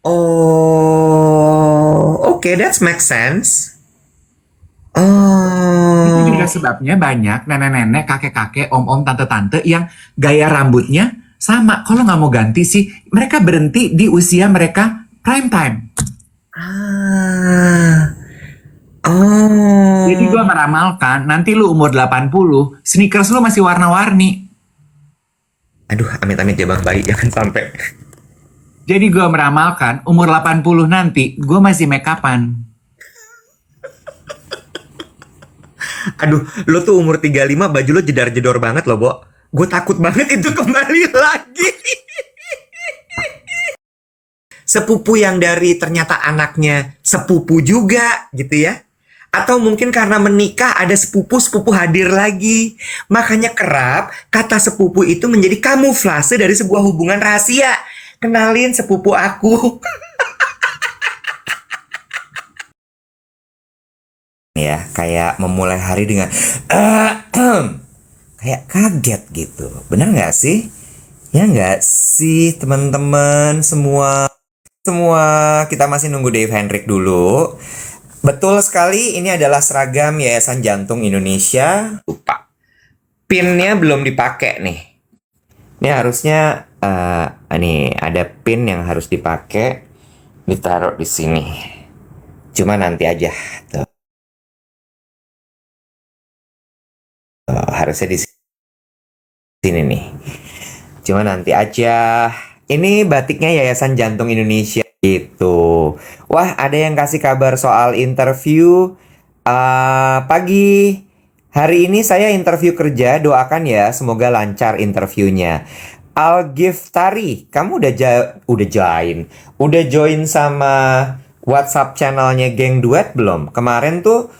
Oh, okay, that makes sense. Itu juga Oh, sebabnya banyak nenek-nenek, kakek-kakek, om-om, tante-tante yang gaya rambutnya sama. Kalau nggak mau ganti sih, mereka berhenti di usia mereka prime time. ah, Jadi oh. gue meramalkan, nanti lu umur 80, sneakers lu masih warna-warni. Aduh, amit-amit ya Bang Bayi, jangan sampai. Jadi gue meramalkan, umur 80 nanti, gue masih make upan. Aduh, lo tuh umur 35, baju lo jedar-jedor banget loh, Bo. Gue takut banget itu kembali lagi. Sepupu yang dari ternyata anaknya sepupu juga gitu ya. Atau mungkin karena menikah ada sepupu-sepupu hadir lagi. Makanya kerap kata sepupu itu menjadi kamuflase dari sebuah hubungan rahasia. Kenalin sepupu aku. Ya, kayak memulai hari dengan kayak kaget gitu. Benar nggak sih? Ya nggak sih teman-teman semua. Semua kita masih nunggu Dave Hendrik dulu. Betul sekali, ini adalah seragam Yayasan Jantung Indonesia. Lupa. Pinnya belum dipakai nih. Ini harusnya ini ada pin yang harus dipakai, ditaruh di sini. Cuma nanti aja tuh. Harusnya di sini nih. Cuma nanti aja. Ini batiknya Yayasan Jantung Indonesia gitu. Wah, ada yang kasih kabar soal interview pagi. Hari ini saya interview kerja, doakan ya semoga lancar interviewnya. Algiftari, kamu udah join. Udah join sama WhatsApp channelnya Geng Duet belum? Kemarin tuh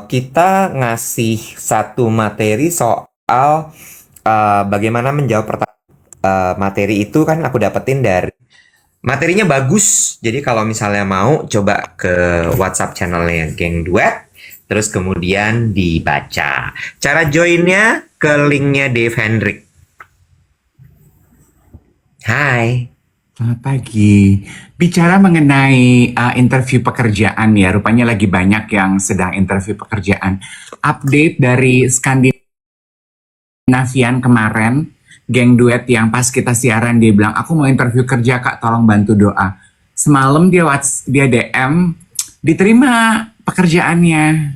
kita ngasih satu materi soal bagaimana menjawab pertanyaan. Materi itu kan aku dapetin dari materinya bagus. Jadi kalau misalnya mau coba ke WhatsApp channelnya Geng Duet, terus kemudian dibaca. Cara joinnya ke linknya Dave Hendrik. Hai. Selamat pagi. Bicara mengenai interview pekerjaan ya, rupanya lagi banyak yang sedang interview pekerjaan. Update dari Skandinavian kemarin, geng duet yang pas kita siaran dia bilang, aku mau interview kerja kak, tolong bantu doa. Semalam dia DM, diterima pekerjaannya.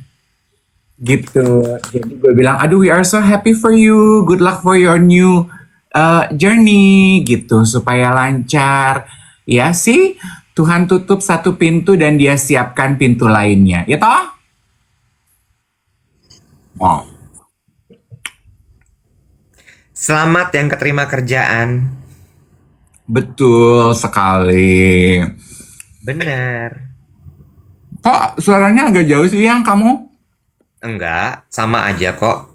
Gitu. Jadi gue bilang, aduh we are so happy for you, good luck for your new journey gitu supaya lancar. Ya sih, Tuhan tutup satu pintu dan dia siapkan pintu lainnya. Ya toh? Oh, Selamat yang keterima kerjaan. betul sekali. Bener. Kok suaranya agak jauh sih yang kamu? Enggak, sama aja kok.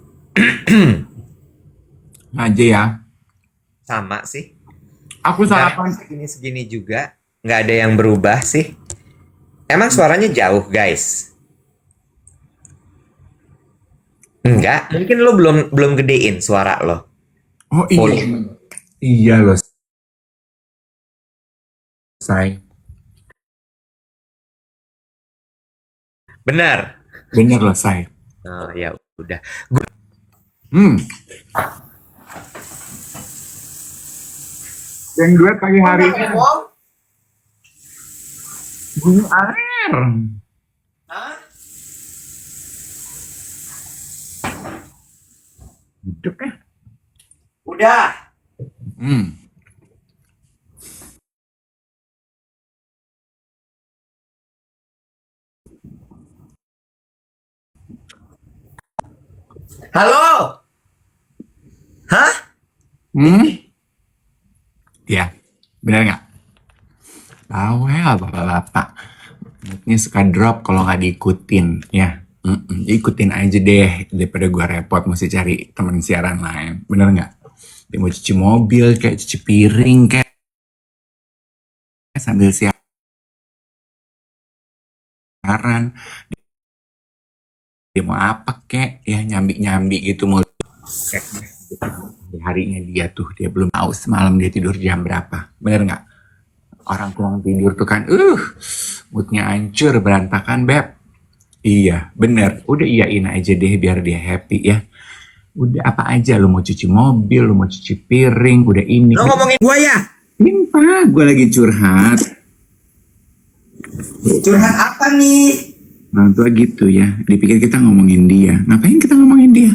Aja ya. Sama sih. Aku Suaranya sarapan. segini-segini juga. Nggak ada yang berubah sih. Emang suaranya jauh, guys? Enggak, mungkin lo belum belum gedein suara lo. Oh iya. Volume. Iya loh, say. Benar. Bener loh, say. Oh ya udah. Hmm. Yang duet pagi hari ini bunyi air. Hidup ya. Udah. Hmm. Halo. Hah? Hmm. Ya, bener nggak? Bawel bapak-bapak. Moodnya suka drop kalau nggak diikutin ya. Ikutin aja deh daripada gua repot mesti cari temen siaran lain. Bener nggak? Dia mau cuci mobil kayak cuci piring kayak sambil siaran. Dia mau apa kek ya nyambi-nyambi gitu mau kayak harinya dia tuh dia belum tahu semalam dia tidur jam berapa. Bener nggak? Orang kurang tidur tuh kan, moodnya hancur, berantakan, Beb. Iya, bener. Udah iyain aja deh biar dia happy ya. Udah apa aja, lu mau cuci mobil, lu mau cuci piring, udah ini. Lo ngomongin gua ya? Apa? Gue lagi curhat. Curhat apa nih? Orang tua gitu ya, dipikir kita ngomongin dia. Ngapain kita ngomongin dia?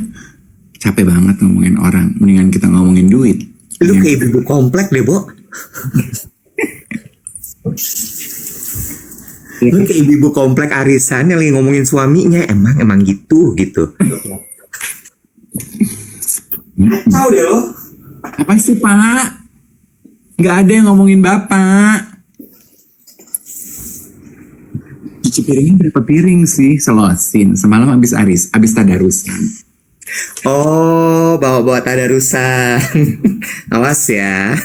Capek banget ngomongin orang, mendingan kita ngomongin duit. Lu Ya. kayak ibu komplek deh, Bo. Lu kayak ibu komplek arisan yang lagi ngomongin suaminya. Emang gitu. Tahu deh lo. Apa sih Pak? Nggak ada yang ngomongin Bapak. Cuci piringnya berapa piring sih? Selosin. Semalam abis tadarusan. Oh, bawa-bawa tadarusan. Awas ya.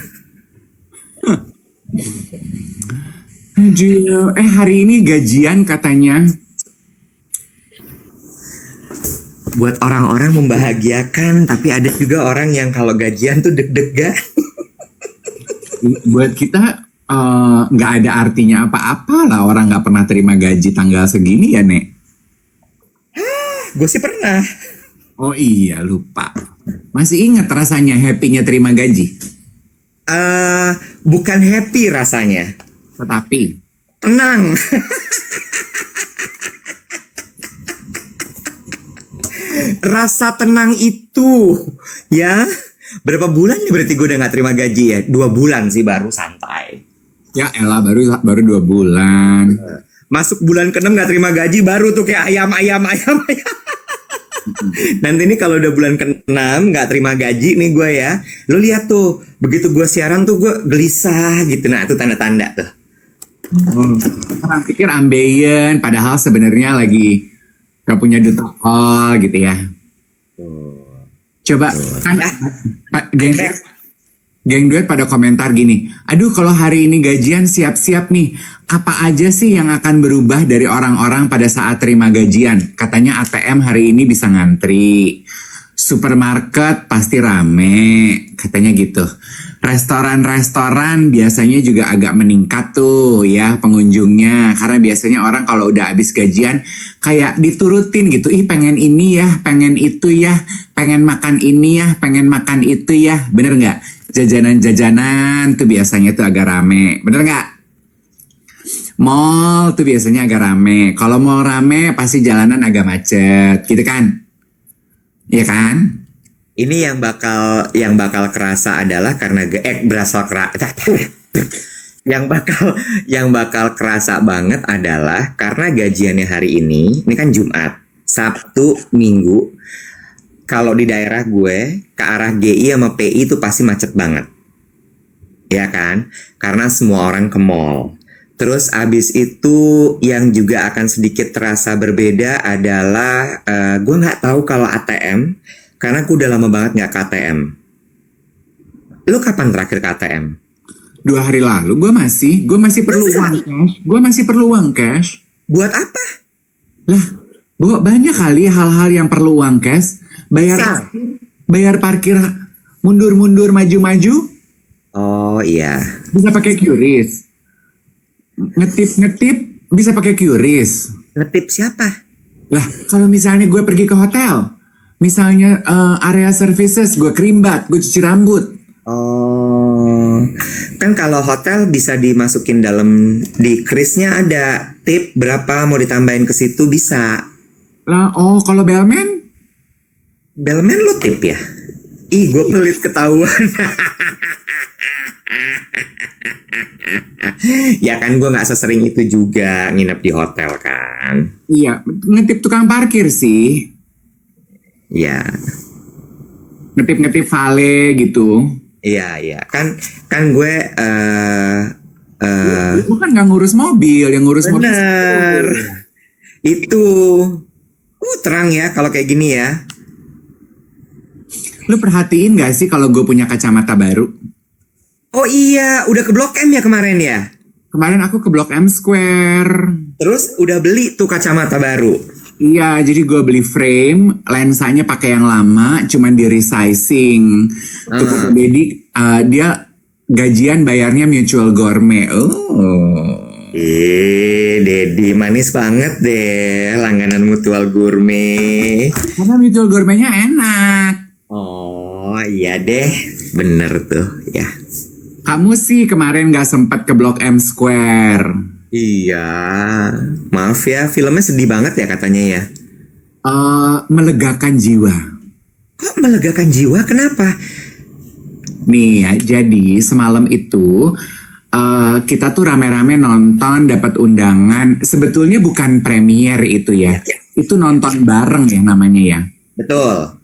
Aduh, hari ini gajian katanya. Buat orang-orang membahagiakan, tapi ada juga orang yang kalau gajian tuh deg-degan. Buat kita nggak ada artinya apa-apa lah, orang nggak pernah terima gaji tanggal segini ya, Nek. Gue sih pernah. Oh iya, lupa. Masih ingat rasanya happy-nya terima gaji? Bukan happy rasanya. Tetapi Tenang. Rasa tenang itu, ya. Berapa bulan nih berarti gue udah gak terima gaji ya? 2 bulan sih baru santai. ya elah baru 2 bulan. Masuk bulan ke-6 gak terima gaji baru tuh kayak ayam. Nanti nih kalau udah bulan ke-6 gak terima gaji nih gue ya. Lo lihat tuh, begitu gue siaran tuh gue gelisah gitu. Nah itu tanda-tanda tuh. Orang pikir ambeien, padahal sebenarnya lagi gak punya duit call gitu ya. Coba kan geng duet pada komentar gini, aduh kalau hari ini gajian siap-siap nih, apa aja sih yang akan berubah dari orang-orang pada saat terima gajian? Katanya ATM hari ini bisa ngantri, supermarket pasti rame, katanya gitu. Restoran-restoran biasanya juga agak meningkat tuh ya pengunjungnya, karena biasanya orang kalau udah habis gajian kayak diturutin gitu, ih pengen ini ya, pengen itu ya, pengen makan ini ya, pengen makan itu ya, bener nggak? Jajanan-jajanan tuh biasanya tuh agak rame, bener nggak? Mall tuh biasanya agak rame, kalau mau rame pasti jalanan agak macet, gitu kan? Iya kan? Ini yang bakal kerasa adalah karena yang bakal kerasa banget adalah karena gajiannya hari ini kan Jumat, Sabtu, Minggu. Kalau di daerah gue ke arah GI sama PI itu pasti macet banget. Ya kan? Karena semua orang ke mall. Terus abis itu yang juga akan sedikit terasa berbeda adalah gue nggak tahu kalau ATM. Karena aku udah lama banget nggak ke ATM. Lu kapan terakhir ke ATM? 2 hari lalu gue masih perlu uang cash. Gue masih perlu uang cash. Buat apa? Lah, gue banyak kali hal-hal yang perlu uang cash. Bayar parkir mundur-mundur maju-maju. Oh iya. Bisa pakai QRIS. Ngetip bisa pakai QRIS. Ngetip siapa? Lah, kalau misalnya gue pergi ke hotel. Misalnya area services, gue kerimbat, gue cuci rambut. Oh, kan kalau hotel bisa dimasukin di krisnya ada tip berapa mau ditambahin ke situ bisa. Lah, kalau bellman? Bellman lo tip ya? Ih, gue pelit ketahuan. Ya kan gue nggak sesering itu juga nginep di hotel kan. Iya, ngetip tukang parkir sih. Iya. Ngetip vale gitu. Iya. Kan gue Lu kan nggak ngurus mobil, yang ngurus mobil. bener. Itu terang ya kalau kayak gini ya. Lu perhatiin gak sih kalau gue punya kacamata baru? Oh iya, udah ke Blok M ya kemarin ya? Kemarin aku ke Blok M Square. Terus udah beli tuh kacamata baru. Iya, jadi gue beli frame, lensanya pakai yang lama, cuman di resizing. Tuh kata Dedi, dia Gajian bayarnya Mutual Gourmet. Oh. Dedi manis banget deh langganan Mutual Gourmet. Karena Mutual Gourmetnya enak. Oh iya deh, bener tuh ya. Kamu sih kemarin gak sempet ke Blok M Square. Iya, maaf ya, filmnya sedih banget ya katanya ya. Melegakan jiwa. Kok melegakan jiwa? Kenapa? Nih ya, jadi semalam itu kita tuh rame-rame nonton, dapat undangan. Sebetulnya bukan premier itu ya. Itu nonton bareng ya namanya ya. Betul.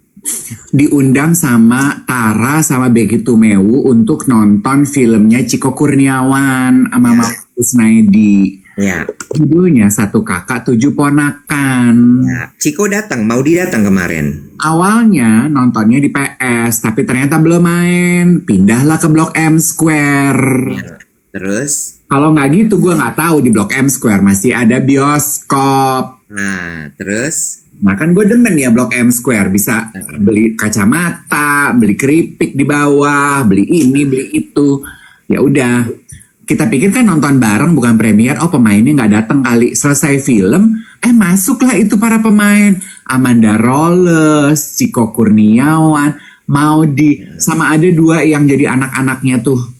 Diundang sama Tara sama Becky Tumewu untuk nonton filmnya Ciko Kurniawan sama Mama Kusnaidi. Ya. Judulnya Satu Kakak Tujuh Ponakan. Ya. Ciko datang, Maudi datang kemarin. Awalnya nontonnya di PS, tapi ternyata belum main. Pindahlah ke Blok M Square. Ya. Terus? Kalau nggak gitu gue nggak tahu di Blok M Square masih ada bioskop. Nah, terus? Nah kan gue demen ya Blok M Square, bisa beli kacamata, beli keripik di bawah, beli ini, beli itu. Ya udah, kita pikir kan nonton bareng bukan premier. Oh pemainnya nggak datang kali. Selesai film, masuklah itu para pemain. Amanda Rolles, Ciko Kurniawan, Maudi, sama ada 2 yang jadi anak-anaknya tuh.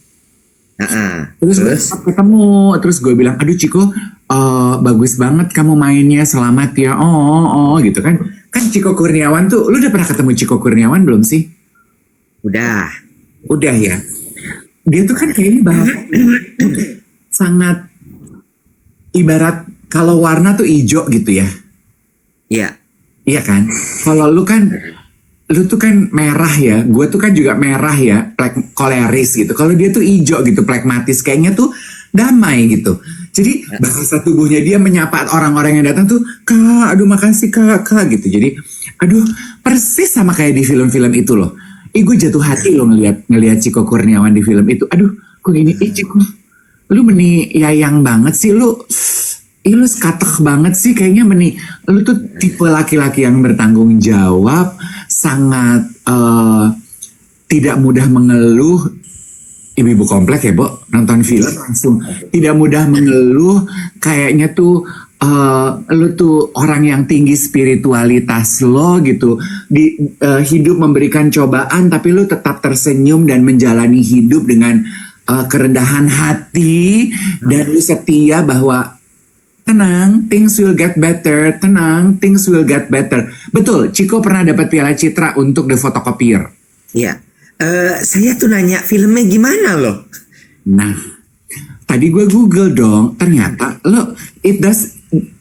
Terus ketemu, terus gue bilang, aduh Ciko, bagus banget kamu mainnya, selamat ya, gitu kan. Kan Ciko Kurniawan tuh, lu udah pernah ketemu Ciko Kurniawan belum sih? Udah ya. Dia tuh kan kayaknya bahasa sangat ibarat kalau warna tuh hijau gitu ya. Iya. Iya kan? Kalau lu tuh kan merah ya, gue tuh kan juga merah ya, koleris gitu. Kalau dia tuh hijau gitu, pragmatis, kayaknya tuh damai gitu. Jadi bahasa tubuhnya dia menyapa orang-orang yang datang tuh, kak, aduh makasih kak gitu. Jadi, aduh persis sama kayak di film-film itu loh. Gue jatuh hati loh ngelihat Ciko Kurniawan di film itu. Aduh, kok gini, Ciko, lu meni yayang banget sih lu. Lu skatek banget sih kayaknya lu tuh tipe laki-laki yang bertanggung jawab, sangat tidak mudah mengeluh. Ibu-ibu komplek ya, Bo, nonton film langsung tidak mudah mengeluh, kayaknya tuh lu tuh orang yang tinggi spiritualitas lo gitu. Hidup memberikan cobaan tapi lu tetap tersenyum dan menjalani hidup dengan kerendahan hati, dan lu setia bahwa tenang, things will get better. Tenang, things will get better. Betul, Ciko pernah dapat Piala Citra untuk The Photocopier. Iya. Saya tuh nanya filmnya gimana loh? Nah, tadi gue Google dong. Ternyata,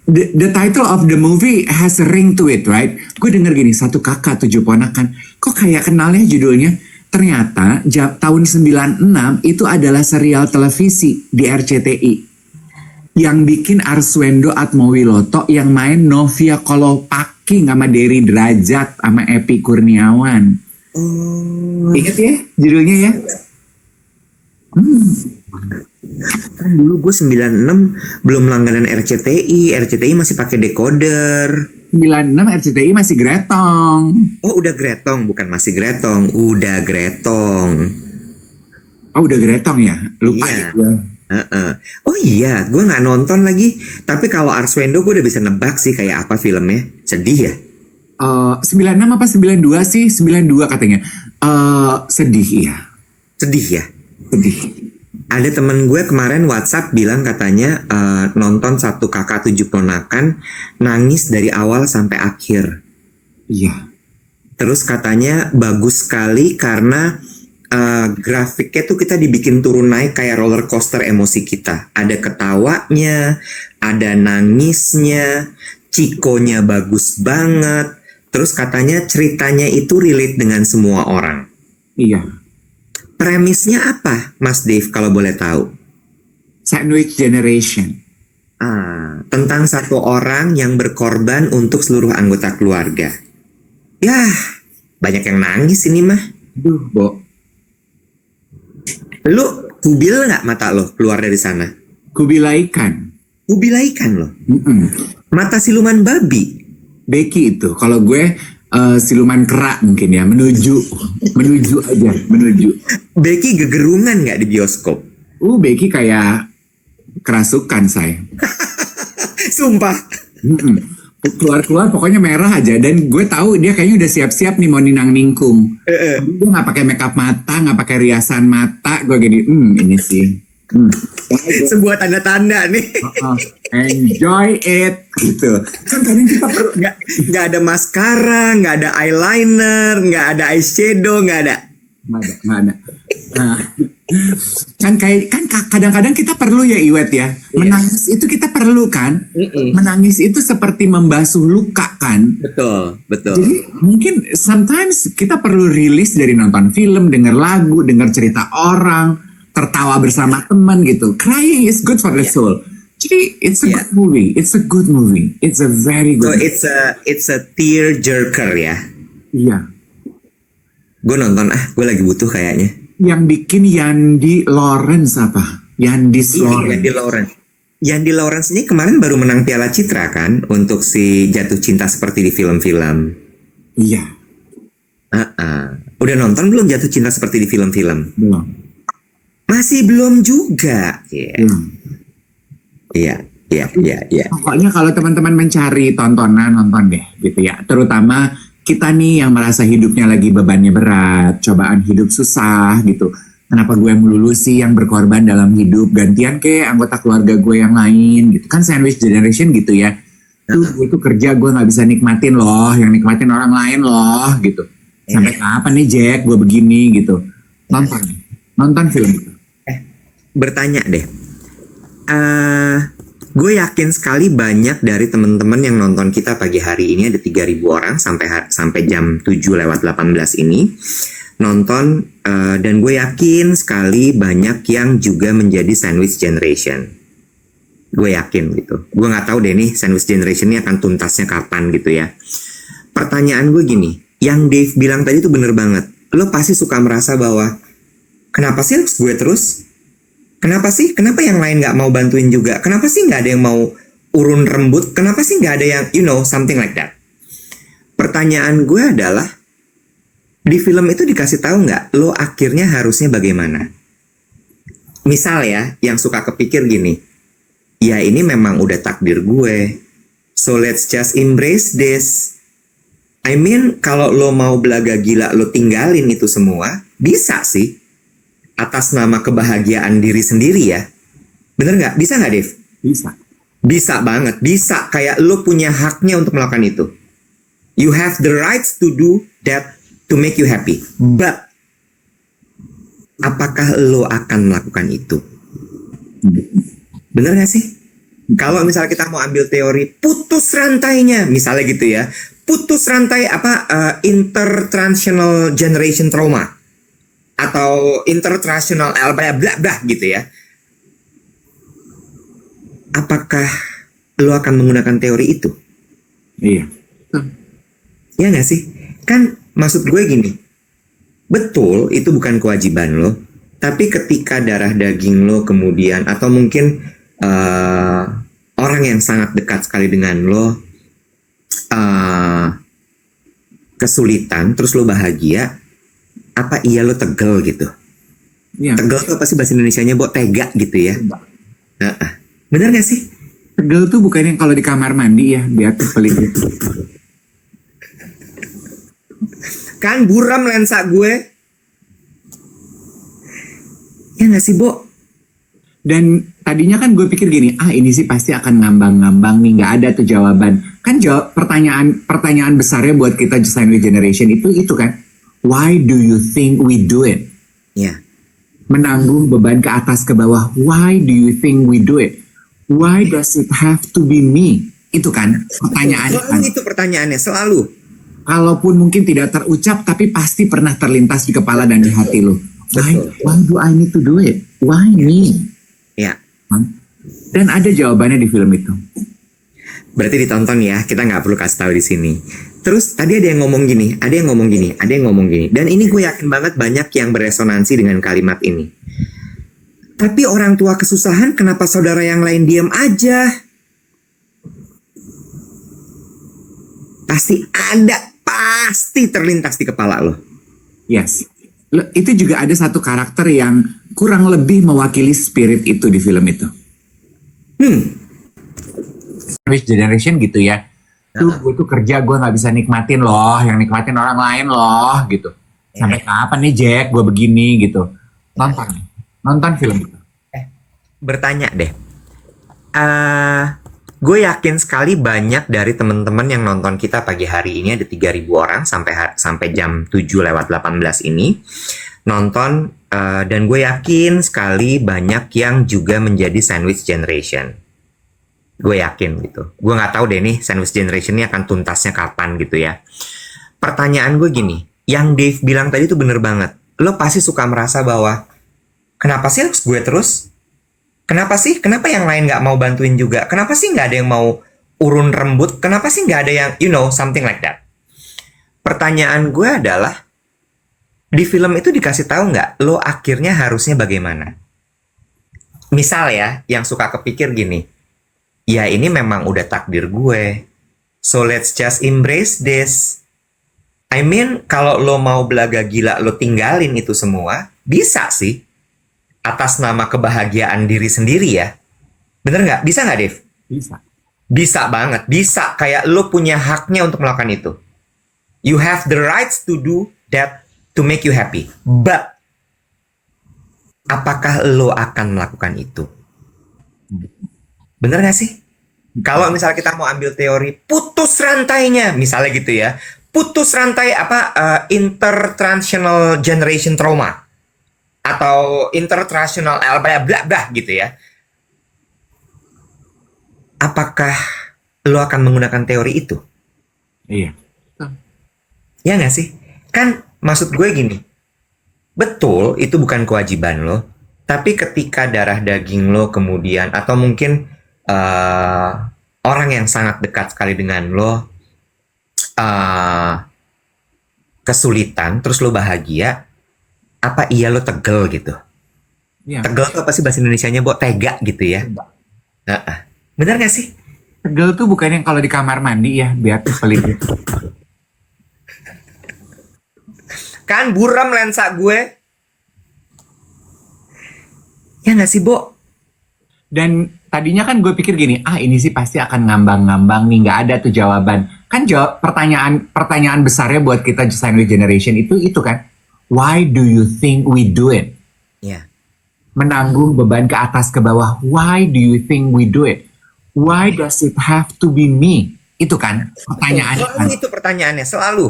the title of the movie has a ring to it, right? Gue denger gini, Satu Kakak Tujuh Ponakan. Kok kayak kenalnya judulnya? Ternyata, tahun 96 itu adalah serial televisi di RCTI. Yang bikin Arswendo Atmowiloto, yang main Novia Kolopaking sama Dery Drajat sama Epi Kurniawan. Ingat ya judulnya ya? Kan dulu gue 96 belum langganan RCTI. RCTI masih pakai decoder. 96 RCTI masih Gretong. Oh udah Gretong, bukan masih Gretong. Udah Gretong. Oh udah Gretong ya? Lupa iya. Ya. Oh iya, gue nggak nonton lagi. Tapi kalau Arswendo gue udah bisa nebak sih kayak apa filmnya. Sedih ya? 96 apa 92 sih? 92 katanya. Sedih ya. Sedih ya? Sedih. Ada temen gue kemarin WhatsApp bilang katanya nonton Satu Kakak Tujuh Ponakan, nangis dari awal sampai akhir. Iya. Terus katanya bagus sekali karena grafiknya tuh kita dibikin turun naik kayak roller coaster emosi kita. Ada ketawanya, ada nangisnya, Cikonya bagus banget. Terus katanya ceritanya itu relate dengan semua orang. Iya. Premisnya apa, Mas Dave kalau boleh tahu? Sandwich Generation. Tentang satu orang yang berkorban untuk seluruh anggota keluarga. Yah, banyak yang nangis ini mah. Aduh, Bo. Lu kubil nggak mata lo keluar dari sana? Kubilaikan. Kubilaikan lo. Mata siluman babi. Becky itu. Kalau gue siluman kera mungkin ya, menuju aja, menuju. Becky gegerungan nggak di bioskop? Becky kayak kerasukan saya. Sumpah. Keluar pokoknya merah aja, dan gue tahu dia kayaknya udah siap-siap nih mau ninang ningkung. Dia nggak pakai makeup mata, nggak pakai riasan mata. Gue gini, ini sih. Sebuah tanda-tanda nih. Enjoy it gitu. Kan kadang kita perlu Nggak ada maskara, nggak ada eyeliner, nggak ada eyeshadow, nggak ada. nggak ada. Nah, kan kadang-kadang kita perlu ya Iwet ya, menangis itu kita perlu kan. Menangis itu seperti membasuh luka kan. Betul. Jadi mungkin sometimes kita perlu rilis dari nonton film, denger lagu, denger cerita orang, tertawa bersama teman gitu. Crying is good for the soul. Jadi it's a good movie. It's a good movie. It's a very So good. it's a tear jerker ya. Iya. Gue nonton gue lagi butuh kayaknya. Yang bikin Yandi Lawrence apa? Yandi Lawrence. Yandi Lawrence ini kemarin baru menang Piala Citra kan untuk si Jatuh Cinta Seperti di Film-film. Iya. Udah nonton belum Jatuh Cinta Seperti di Film-film? Belum. Masih belum juga. Iya. Pokoknya kalau teman-teman mencari tontonan, nonton deh gitu ya. Terutama kita nih yang merasa hidupnya lagi bebannya berat, cobaan hidup susah gitu. Kenapa gue melulu sih yang berkorban dalam hidup, gantian ke anggota keluarga gue yang lain gitu. Kan sandwich generation gitu ya. Gue tuh kerja gue gak bisa nikmatin loh, yang nikmatin orang lain loh gitu. Sampai kapan nih Jack gue begini gitu. Nonton film itu. Bertanya deh. Gue yakin sekali banyak dari teman-teman yang nonton kita pagi hari ini, ada 3.000 orang sampai jam 7:18 ini nonton, dan gue yakin sekali banyak yang juga menjadi sandwich generation. Gue yakin gitu. Gue nggak tahu deh nih sandwich generation ini akan tuntasnya kapan gitu ya. Pertanyaan gue gini, yang Dave bilang tadi tuh bener banget. Lo pasti suka merasa bahwa kenapa sih harus gue terus? Kenapa sih? Kenapa yang lain nggak mau bantuin juga? Kenapa sih nggak ada yang mau urun rambut? Kenapa sih nggak ada yang, something like that? Pertanyaan gue adalah, di film itu dikasih tahu nggak, lo akhirnya harusnya bagaimana? Misal ya, yang suka kepikir gini, ya ini memang udah takdir gue, so let's just embrace this. I mean, kalau lo mau belaga gila, lo tinggalin itu semua, bisa sih. Atas nama kebahagiaan diri sendiri ya. Bener nggak? Bisa nggak, Dev? Bisa. Bisa banget. Bisa. Kayak lo punya haknya untuk melakukan itu. You have the rights to do that to make you happy. But, apakah lo akan melakukan itu? Bener nggak sih? Kalau misalnya kita mau ambil teori putus rantainya, misalnya gitu ya. Putus rantai intergenerational generation trauma. Atau intergenerational bla bla bla gitu ya. Apakah lo akan menggunakan teori itu? Iya. Ya nggak sih? Kan maksud gue gini. Betul, itu bukan kewajiban lo. Tapi ketika darah daging lo kemudian, atau mungkin orang yang sangat dekat sekali dengan lo kesulitan, terus lo bahagia, apa iya lo tegel gitu? Ya. Tegel tuh apa sih bahasa Indonesianya, tega gitu ya? Bener gak sih? Tegel tuh bukan yang kalau di kamar mandi ya, biar pelit gitu. Kan buram lensa gue. Ya gak sih, Bo? Dan tadinya kan gue pikir gini, ini sih pasti akan ngambang-ngambang nih, nggak ada tuh jawaban. Kan pertanyaan besarnya buat kita sandwich generation itu kan, why do you think we do it? Ya. Menanggung beban ke atas ke bawah. Why do you think we do it? Why does it have to be me? Itu kan pertanyaannya. Selalu itu pertanyaannya, selalu. Kalaupun mungkin tidak terucap, tapi pasti pernah terlintas di kepala dan di hati lo. Why do I need to do it? Why me? Ya. Dan ada jawabannya di film itu. Berarti ditonton ya, kita nggak perlu kasih tahu di sini. Terus tadi ada yang ngomong gini, ada yang ngomong gini. Dan ini gue yakin banget banyak yang beresonansi dengan kalimat ini. Tapi orang tua kesusahan, kenapa saudara yang lain diam aja? pasti terlintas di kepala lo. Yes. Itu juga ada satu karakter yang kurang lebih mewakili spirit itu di film itu. Sandwich Generation gitu ya. Tuh gue tuh kerja gue nggak bisa nikmatin loh, yang nikmatin orang lain loh gitu. Sampai kapan nih Jack gue begini gitu. Nonton film itu. Bertanya deh. Gue yakin sekali banyak dari teman-teman yang nonton kita pagi hari ini, ada 3.000 orang sampai jam 7:18 ini nonton, dan gue yakin sekali banyak yang juga menjadi Sandwich Generation. Gue yakin gitu. Gue nggak tahu deh nih Sandwich Generation ini akan tuntasnya kapan gitu ya. Pertanyaan gue gini, yang Dave bilang tadi tuh bener banget. Lo pasti suka merasa bahwa kenapa sih harus gue terus? Kenapa sih? Kenapa yang lain nggak mau bantuin juga? Kenapa sih nggak ada yang mau urun rembut? Kenapa sih nggak ada yang, something like that? Pertanyaan gue adalah, di film itu dikasih tahu nggak, lo akhirnya harusnya bagaimana? Misal ya, yang suka kepikir gini, ya ini memang udah takdir gue. So let's just embrace this. I mean, kalau lo mau belaga gila, lo tinggalin itu semua, bisa sih. Atas nama kebahagiaan diri sendiri ya. Bener nggak? Bisa nggak, Dev? Bisa. Bisa banget. Bisa. Kayak lo punya haknya untuk melakukan itu. You have the rights to do that to make you happy. But, apakah lo akan melakukan itu? Bener nggak sih? Kalau misalnya kita mau ambil teori putus rantainya, misalnya gitu ya. Putus rantai intertraditional generation trauma. Atau intertraditional bla bla bla gitu ya. Apakah lo akan menggunakan teori itu? Iya. Ya nggak sih? Kan maksud gue gini. Betul, itu bukan kewajiban lo. Tapi ketika darah daging lo kemudian, atau mungkin orang yang sangat dekat sekali dengan lo kesulitan, terus lo bahagia, apa iya lo tegel gitu? Ya. Tegel tuh apa sih bahasa Indonesianya, Bo? Tega gitu ya? Bener gak sih? Tegel tuh bukan yang kalau di kamar mandi ya, biar pelit. Kan buram lensa gue. Ya gak sih, Bo? Dan tadinya kan gue pikir gini, ini sih pasti akan ngambang-ngambang nih, nggak ada tuh jawaban. Kan pertanyaan besarnya buat kita Sandwich Generation itu kan, why do you think we do it? Ya. Menanggung beban ke atas ke bawah, why do you think we do it? Why does it have to be me? Itu kan pertanyaannya. Selalu itu pertanyaannya, selalu.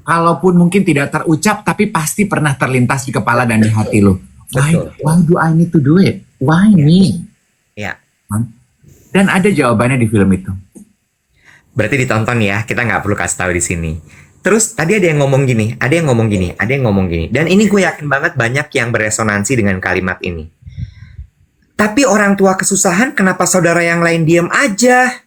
Kalaupun mungkin tidak terucap, tapi pasti pernah terlintas di kepala dan di hati lo. Why do I need to do it? Why me? Ya. Dan ada jawabannya di film itu. Berarti ditonton ya, kita nggak perlu kasih tahu di sini. Terus tadi ada yang ngomong gini, ada yang ngomong gini, ada yang ngomong gini. Dan ini gue yakin banget banyak yang beresonansi dengan kalimat ini. Tapi orang tua kesusahan, kenapa saudara yang lain diam aja?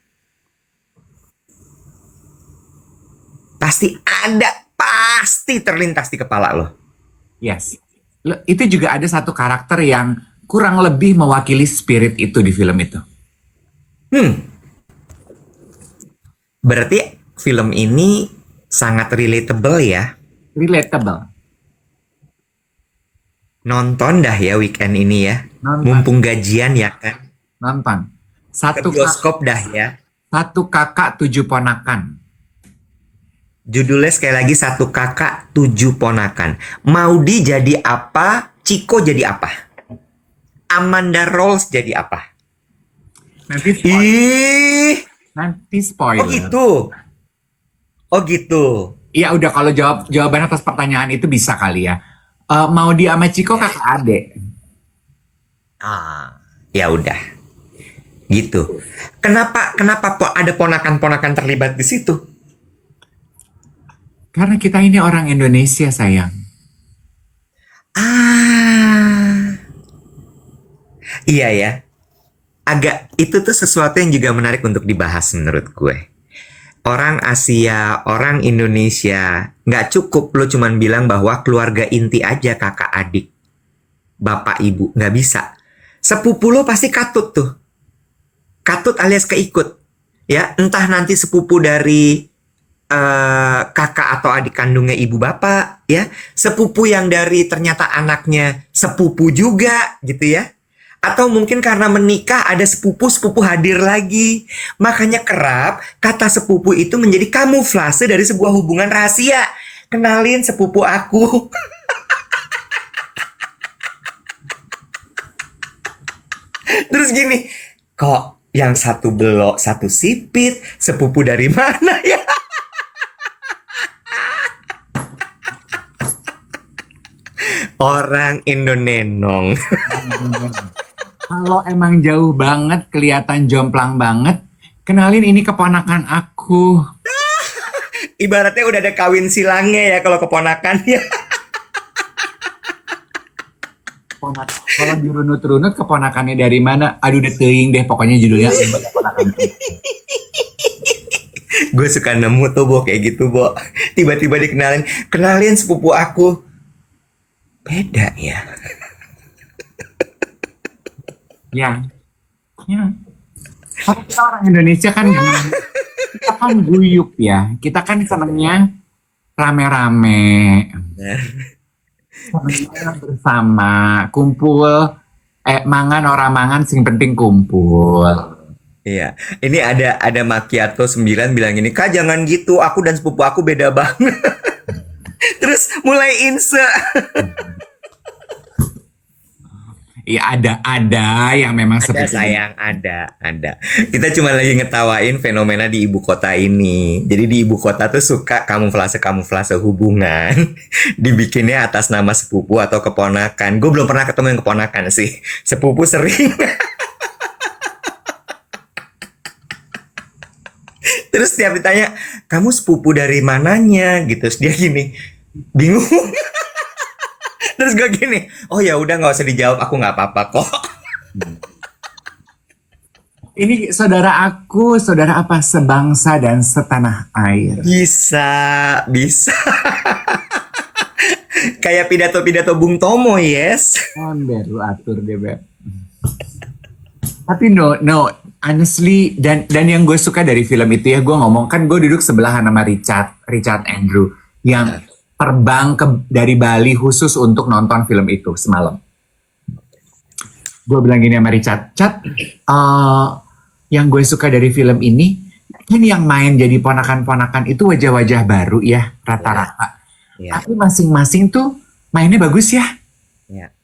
Pasti ada, pasti terlintas di kepala lo. Yes. Itu juga ada satu karakter yang kurang lebih mewakili spirit itu di film itu. Berarti film ini sangat relatable ya. Relatable. Nonton dah ya weekend ini ya. Nonton. Mumpung gajian ya kan. Nonton. Ke bioskop dah ya. Satu kakak 7 ponakan. Judulnya sekali lagi, Satu Kakak 7 Ponakan. Maudi jadi apa? Chico jadi apa? Amanda Rolls jadi apa? Nanti spoiler. Ih, Nanti spoiler. oh gitu. Oh gitu. Iya udah, kalau jawaban atas pertanyaan itu bisa kali ya. Mau dia sama Chico kakak adik. Ya udah. Gitu. Kenapa ada ponakan-ponakan terlibat di situ? Karena kita ini orang Indonesia, sayang. Iya ya. Itu tuh sesuatu yang juga menarik untuk dibahas menurut gue. Orang Asia, orang Indonesia, nggak cukup lo cuman bilang bahwa keluarga inti aja, kakak adik, bapak ibu, nggak bisa. Sepupu lo pasti katut tuh. Katut alias keikut. Ya, entah nanti sepupu dari kakak atau adik kandungnya ibu bapak, ya, sepupu yang dari ternyata anaknya sepupu juga, gitu ya. Atau mungkin karena menikah ada sepupu-sepupu hadir lagi. Makanya kerap kata sepupu itu menjadi kamuflase dari sebuah hubungan rahasia. Kenalin sepupu aku. Terus gini, kok yang satu belok, satu sipit, sepupu dari mana ya? Orang Indonenong. Kalau emang jauh banget, kelihatan jomplang banget, kenalin ini keponakan aku. Ibaratnya udah ada kawin silangnya ya kalau keponakannya. Kalau dirunut-runut keponakannya dari mana? Aduh udah teuing deh, pokoknya judulnya keponakan. Gue suka nemu tuh, Bo, kayak gitu, Bo. Tiba-tiba dikenalin, kenalin sepupu aku. Beda ya. Ya, ya. Tapi kita orang Indonesia kan, kita kan guyup ya. Kita kan senengnya rame-rame, senengnya bersama, kumpul. Mangan orang mangan, sing penting kumpul. Iya, ini ada Macchiato 9 bilang gini, Kak jangan gitu, aku dan sepupu aku beda banget. Terus mulai inse. Iya ada yang memang Ada seperti itu. sayang, ada. Kita cuma lagi ngetawain fenomena di ibu kota ini. Jadi di ibu kota tuh suka kamuflase hubungan. Dibikinnya atas nama sepupu atau keponakan. Gue belum pernah ketemu yang keponakan sih. Sepupu sering. Terus setiap ditanya, kamu sepupu dari mananya? Gitu. Terus dia gini, bingung. Terus gue gini, oh ya udah nggak usah dijawab, aku nggak apa-apa kok. Ini saudara aku, saudara apa? Sebangsa dan setanah air. Bisa. Kayak pidato-pidato Bung Tomo, yes. Lu atur deh, Beb. Tapi no, honestly, dan yang gue suka dari film itu ya, gue ngomong kan gue duduk sebelahan sama Richard Andrew yang terbang dari Bali khusus untuk nonton film itu semalam. Gue bilang gini sama Richard, yang gue suka dari film ini, kan yang main jadi ponakan-ponakan itu wajah-wajah baru ya, rata-rata. Ya. Tapi masing-masing tuh mainnya bagus ya. Ya.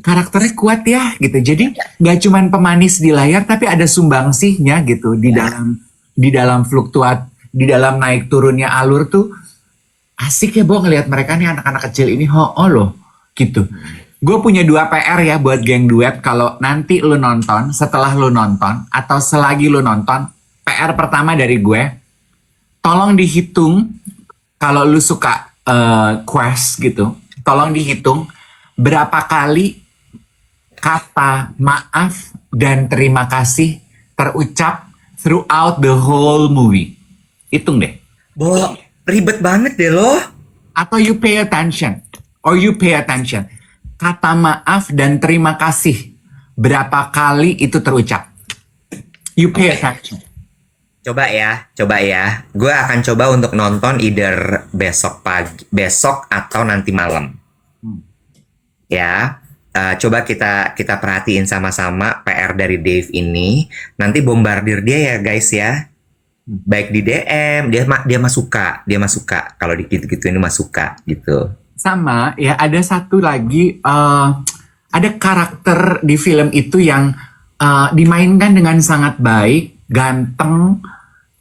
Karakternya kuat ya gitu. Jadi nggak cuman pemanis di layar, tapi ada sumbangsihnya gitu di dalam di dalam naik turunnya alur tuh. Asik ya Bo ngelihat mereka nih anak-anak kecil ini loh gitu. Gue punya 2 PR ya buat geng duet. Kalau nanti lu nonton, setelah lu nonton atau selagi lu nonton, PR pertama dari gue, tolong dihitung kalau lu suka quest gitu, tolong dihitung berapa kali kata maaf dan terima kasih terucap throughout the whole movie. Hitung deh. Bo, ribet banget deh loh. Atau you pay attention. Kata maaf dan terima kasih. Berapa kali itu terucap. You pay attention. Coba ya. Gue akan coba untuk nonton either besok atau nanti malam. Ya. Coba kita perhatiin sama-sama PR dari Dave ini. Nanti bombardir dia ya guys ya. Baik di DM, dia mah suka kalau gitu-gitu ini mah suka gitu. Sama ya, ada satu lagi ada karakter di film itu yang dimainkan dengan sangat baik, ganteng,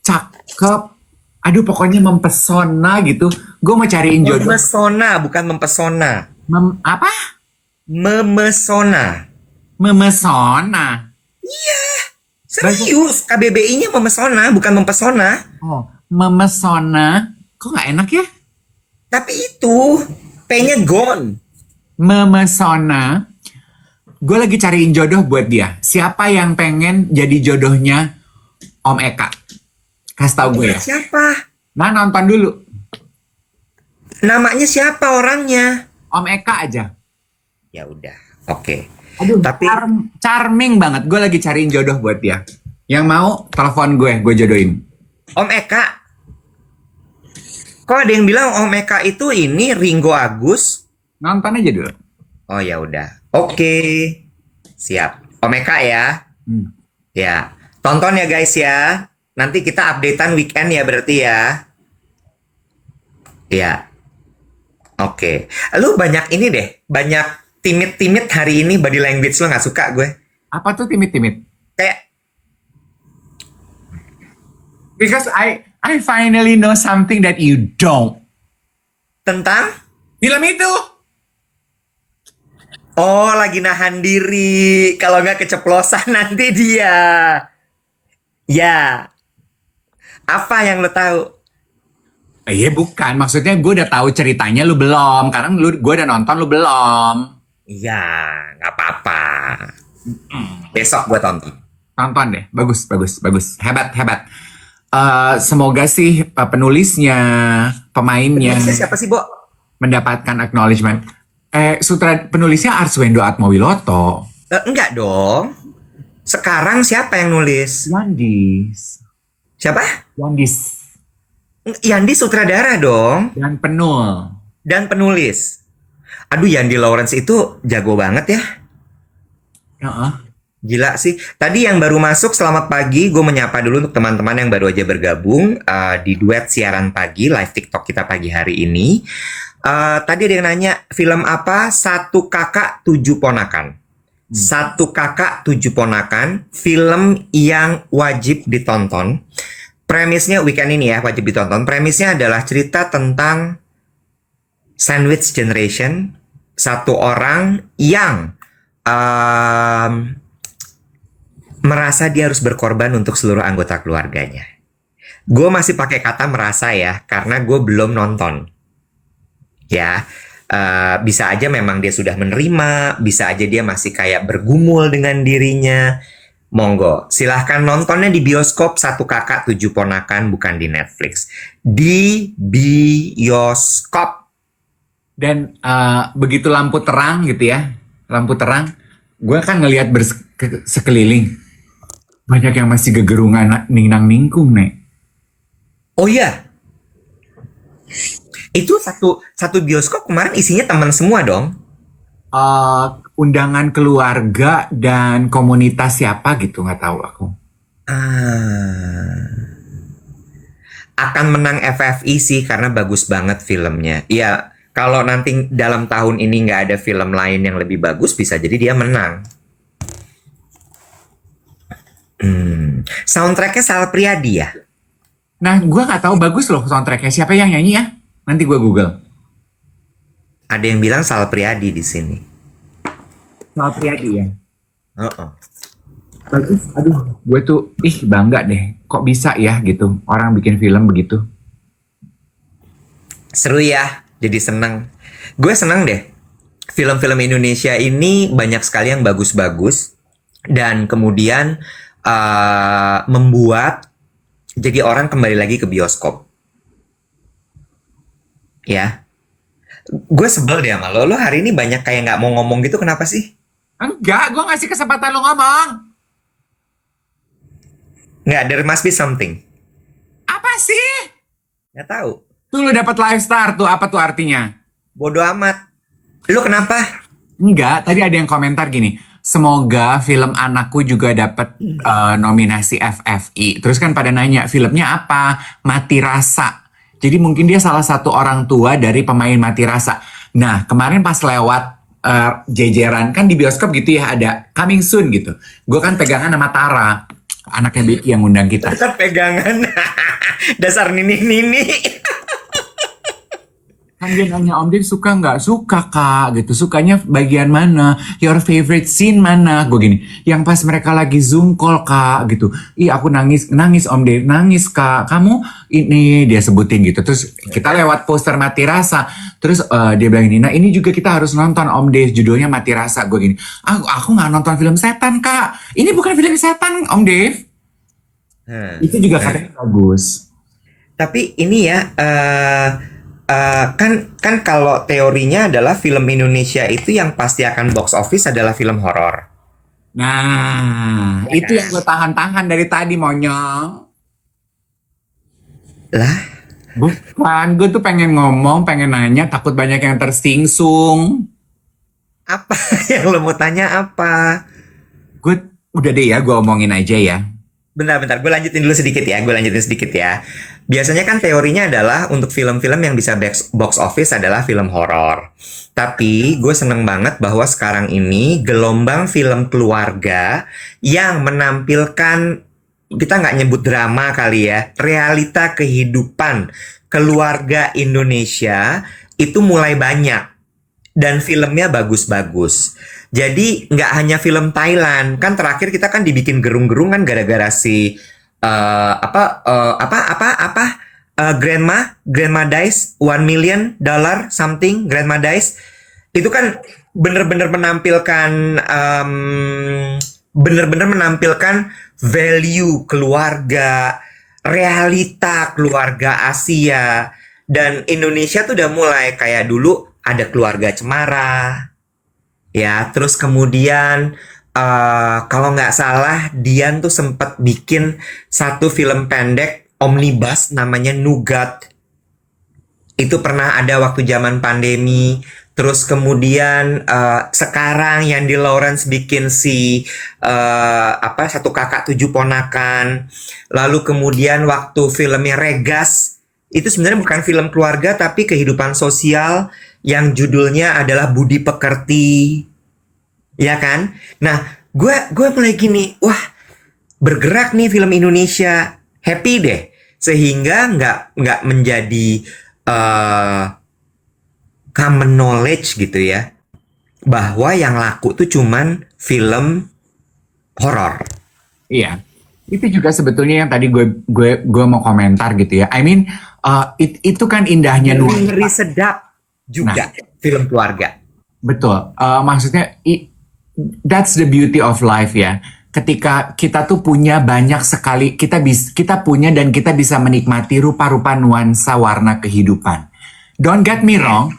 cakep, aduh pokoknya mempesona gitu. Gue mau cariin jodoh. Memesona bukan mempesona. Apa? Memesona. Memesona. Serius, KBBI-nya memesona, bukan mempesona. Oh, memesona. Kok nggak enak ya? Tapi itu, P-nya gone. Memesona. Gue lagi cariin jodoh buat dia. Siapa yang pengen jadi jodohnya Om Eka? Kasih tau gue ya. Siapa? Nah, nonton dulu. Namanya siapa orangnya? Om Eka aja. Ya udah, oke. Aduh, Tapi charming banget. Gue lagi cariin jodoh buat dia. Yang mau telepon gue jodohin. Om Eka, Kok ada yang bilang Omeka itu ini Ringo Agus? Nonton aja dulu. Oh ya udah. Oke. Siap. Omeka ya. Hmm. Ya. Tonton ya guys ya. Nanti kita updatean weekend ya berarti ya. Ya. Oke. Lu banyak ini deh. Banyak timid-timid hari ini body language lu nggak suka gue. Apa tuh timid-timid? Kayak Because I finally know something that you don't. tentang Film itu. oh lagi nahan diri. Kalau nggak keceplosan nanti dia. Ya. Apa yang lu tahu? Iya bukan, maksudnya gue udah tahu ceritanya lu belum. Karena gue udah nonton lu belum. Iya, nggak apa-apa. Besok gue tonton. Tonton deh, bagus, bagus, bagus. Hebat, hebat. Semoga sih penulisnya, pemainnya Penulisnya siapa sih, Bo? mendapatkan acknowledgement. Penulisnya Arswendo Atmowiloto. Enggak dong. Sekarang siapa yang nulis? Yandis. Siapa? Yandis. Yandi sutradara dong. Dan penul. Dan penulis. Aduh, Yandi Lawrence itu jago banget ya. Heeh. Gila sih. Tadi yang baru masuk, selamat pagi. Gue menyapa dulu untuk teman-teman yang baru aja bergabung di duet siaran pagi, live TikTok kita pagi hari ini. Tadi ada yang nanya, film apa? Satu kakak tujuh ponakan. Satu kakak tujuh ponakan, film yang wajib ditonton. Premisnya weekend ini ya, wajib ditonton. Premisnya adalah cerita tentang sandwich generation. Satu orang yang merasa dia harus berkorban untuk seluruh anggota keluarganya. Gue masih pakai kata merasa ya, karena gue belum nonton. Ya, bisa aja memang dia sudah menerima, bisa aja dia masih kayak bergumul dengan dirinya. Monggo, silahkan nontonnya di bioskop. Satu kakak tujuh ponakan, bukan di Netflix. Di bioskop. Dan begitu lampu terang gitu ya, lampu terang, gue kan ngelihat sekeliling. Banyak yang masih gegerungan ningnang ningkung, Nek. Oh iya, itu satu bioskop kemarin isinya teman semua dong. Undangan keluarga dan komunitas siapa gitu, nggak tahu aku. Akan menang FFI sih karena bagus banget filmnya. Iya, kalau nanti dalam tahun ini nggak ada film lain yang lebih bagus, bisa jadi dia menang. Soundtracknya Sal Priadi ya? Nah, gue nggak tahu bagus loh soundtracknya. Siapa yang nyanyi ya? Nanti gue Google. Ada yang bilang Sal Priadi di sini. Sal Priadi ya? Bagus. Aduh, gue tuh bangga deh. Kok bisa ya gitu orang bikin film begitu. Seru ya, jadi seneng. Gue seneng deh. Film-film Indonesia ini banyak sekali yang bagus-bagus. Dan kemudian membuat jadi orang kembali lagi ke bioskop. Ya. Gue sebel deh sama lo. Lo hari ini banyak kayak nggak mau ngomong gitu, kenapa sih? Enggak, gue ngasih kesempatan lo ngomong. Nggak, there must be something. Apa sih? Nggak tahu. Tuh lo dapet live star tuh, apa tuh artinya? Bodoh amat. Lo kenapa? Enggak, tadi ada yang komentar gini. Semoga film anakku juga dapat nominasi FFI. Terus kan pada nanya, filmnya apa? Mati Rasa. Jadi mungkin dia salah satu orang tua dari pemain Mati Rasa. Nah, kemarin pas lewat jejeran, kan di bioskop gitu ya, ada coming soon gitu. Gue kan pegangan sama Tara, anaknya Becky yang ngundang kita. Kita pegangan. Dasar nini-nini. Kan dia nanya, Om Dev suka nggak? Suka kak, gitu. Sukanya bagian mana? Your favorite scene mana? Gue gini, yang pas mereka lagi zoom call kak, gitu. Ih aku nangis Om Dev, nangis kak. Kamu ini dia sebutin gitu. Terus kita lewat poster Mati Rasa. Terus dia bilang ini, nah ini juga kita harus nonton Om Dev, judulnya Mati Rasa. Gue gini, aku nggak nonton film setan kak. Ini bukan film setan Om Dev. Itu juga katanya bagus. Tapi ini ya, kan kalau teorinya adalah film Indonesia itu yang pasti akan box office adalah film horor. Nah, itu yang gue tahan-tahan dari tadi, monyong. Lah, Bukan, gue tuh pengen ngomong, pengen nanya, takut banyak yang tersingsung. Apa yang lo mau tanya apa? Gue udah deh ya, gue omongin aja ya. Bentar-bentar, gue lanjutin dulu sedikit ya. Gue lanjutin sedikit ya. Biasanya kan teorinya adalah untuk film-film yang bisa box office adalah film horor. Tapi gue seneng banget bahwa sekarang ini gelombang film keluarga yang menampilkan, kita nggak nyebut drama kali ya, realita kehidupan keluarga Indonesia itu mulai banyak. Dan filmnya bagus-bagus. Jadi nggak hanya film Thailand, kan terakhir kita kan dibikin gerung-gerung kan gara-gara si Grandma Dies $1 million something, Grandma Dies itu kan bener-bener menampilkan bener-bener menampilkan value keluarga, realita keluarga Asia. Dan Indonesia tuh udah mulai kayak dulu ada keluarga Cemara, ya. Terus kemudian kalau nggak salah Dian tuh sempat bikin satu film pendek omnibus namanya Nugat. Itu pernah ada waktu zaman pandemi. Terus kemudian sekarang Yandi Lawrence bikin si satu kakak tujuh ponakan. Lalu kemudian waktu filmnya Regas itu sebenarnya bukan film keluarga tapi kehidupan sosial yang judulnya adalah Budi Pekerti, ya kan? Nah, gue mulai gini, wah bergerak nih film Indonesia, happy deh, sehingga nggak menjadi common knowledge gitu ya, bahwa yang laku tuh cuman film horor. Iya, itu juga sebetulnya yang tadi gue mau komentar gitu ya. I mean, itu kan indahnya nuansa. Ngeri sedap juga film keluarga. Betul. Maksudnya that's the beauty of life ya. Ketika kita tuh punya banyak sekali, kita punya dan kita bisa menikmati rupa-rupa nuansa warna kehidupan. Don't get me wrong,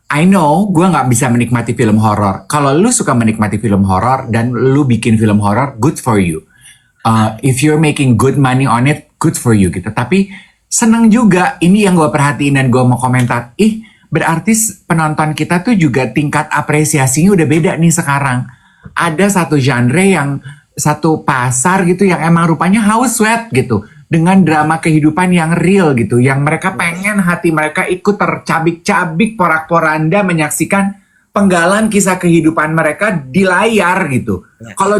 I know gue nggak bisa menikmati film horor. Kalau lu suka menikmati film horor dan lu bikin film horor, good for you. If you're making good money on it, good for you gitu. Tapi seneng juga, ini yang gue perhatiin dan gue mau komentar. Berarti penonton kita tuh juga tingkat apresiasinya udah beda nih sekarang. Ada satu genre yang, satu pasar gitu yang emang rupanya haus sweat gitu. Dengan drama kehidupan yang real gitu. Yang mereka pengen hati mereka ikut tercabik-cabik porak-poranda menyaksikan penggalan kisah kehidupan mereka di layar gitu. Kalau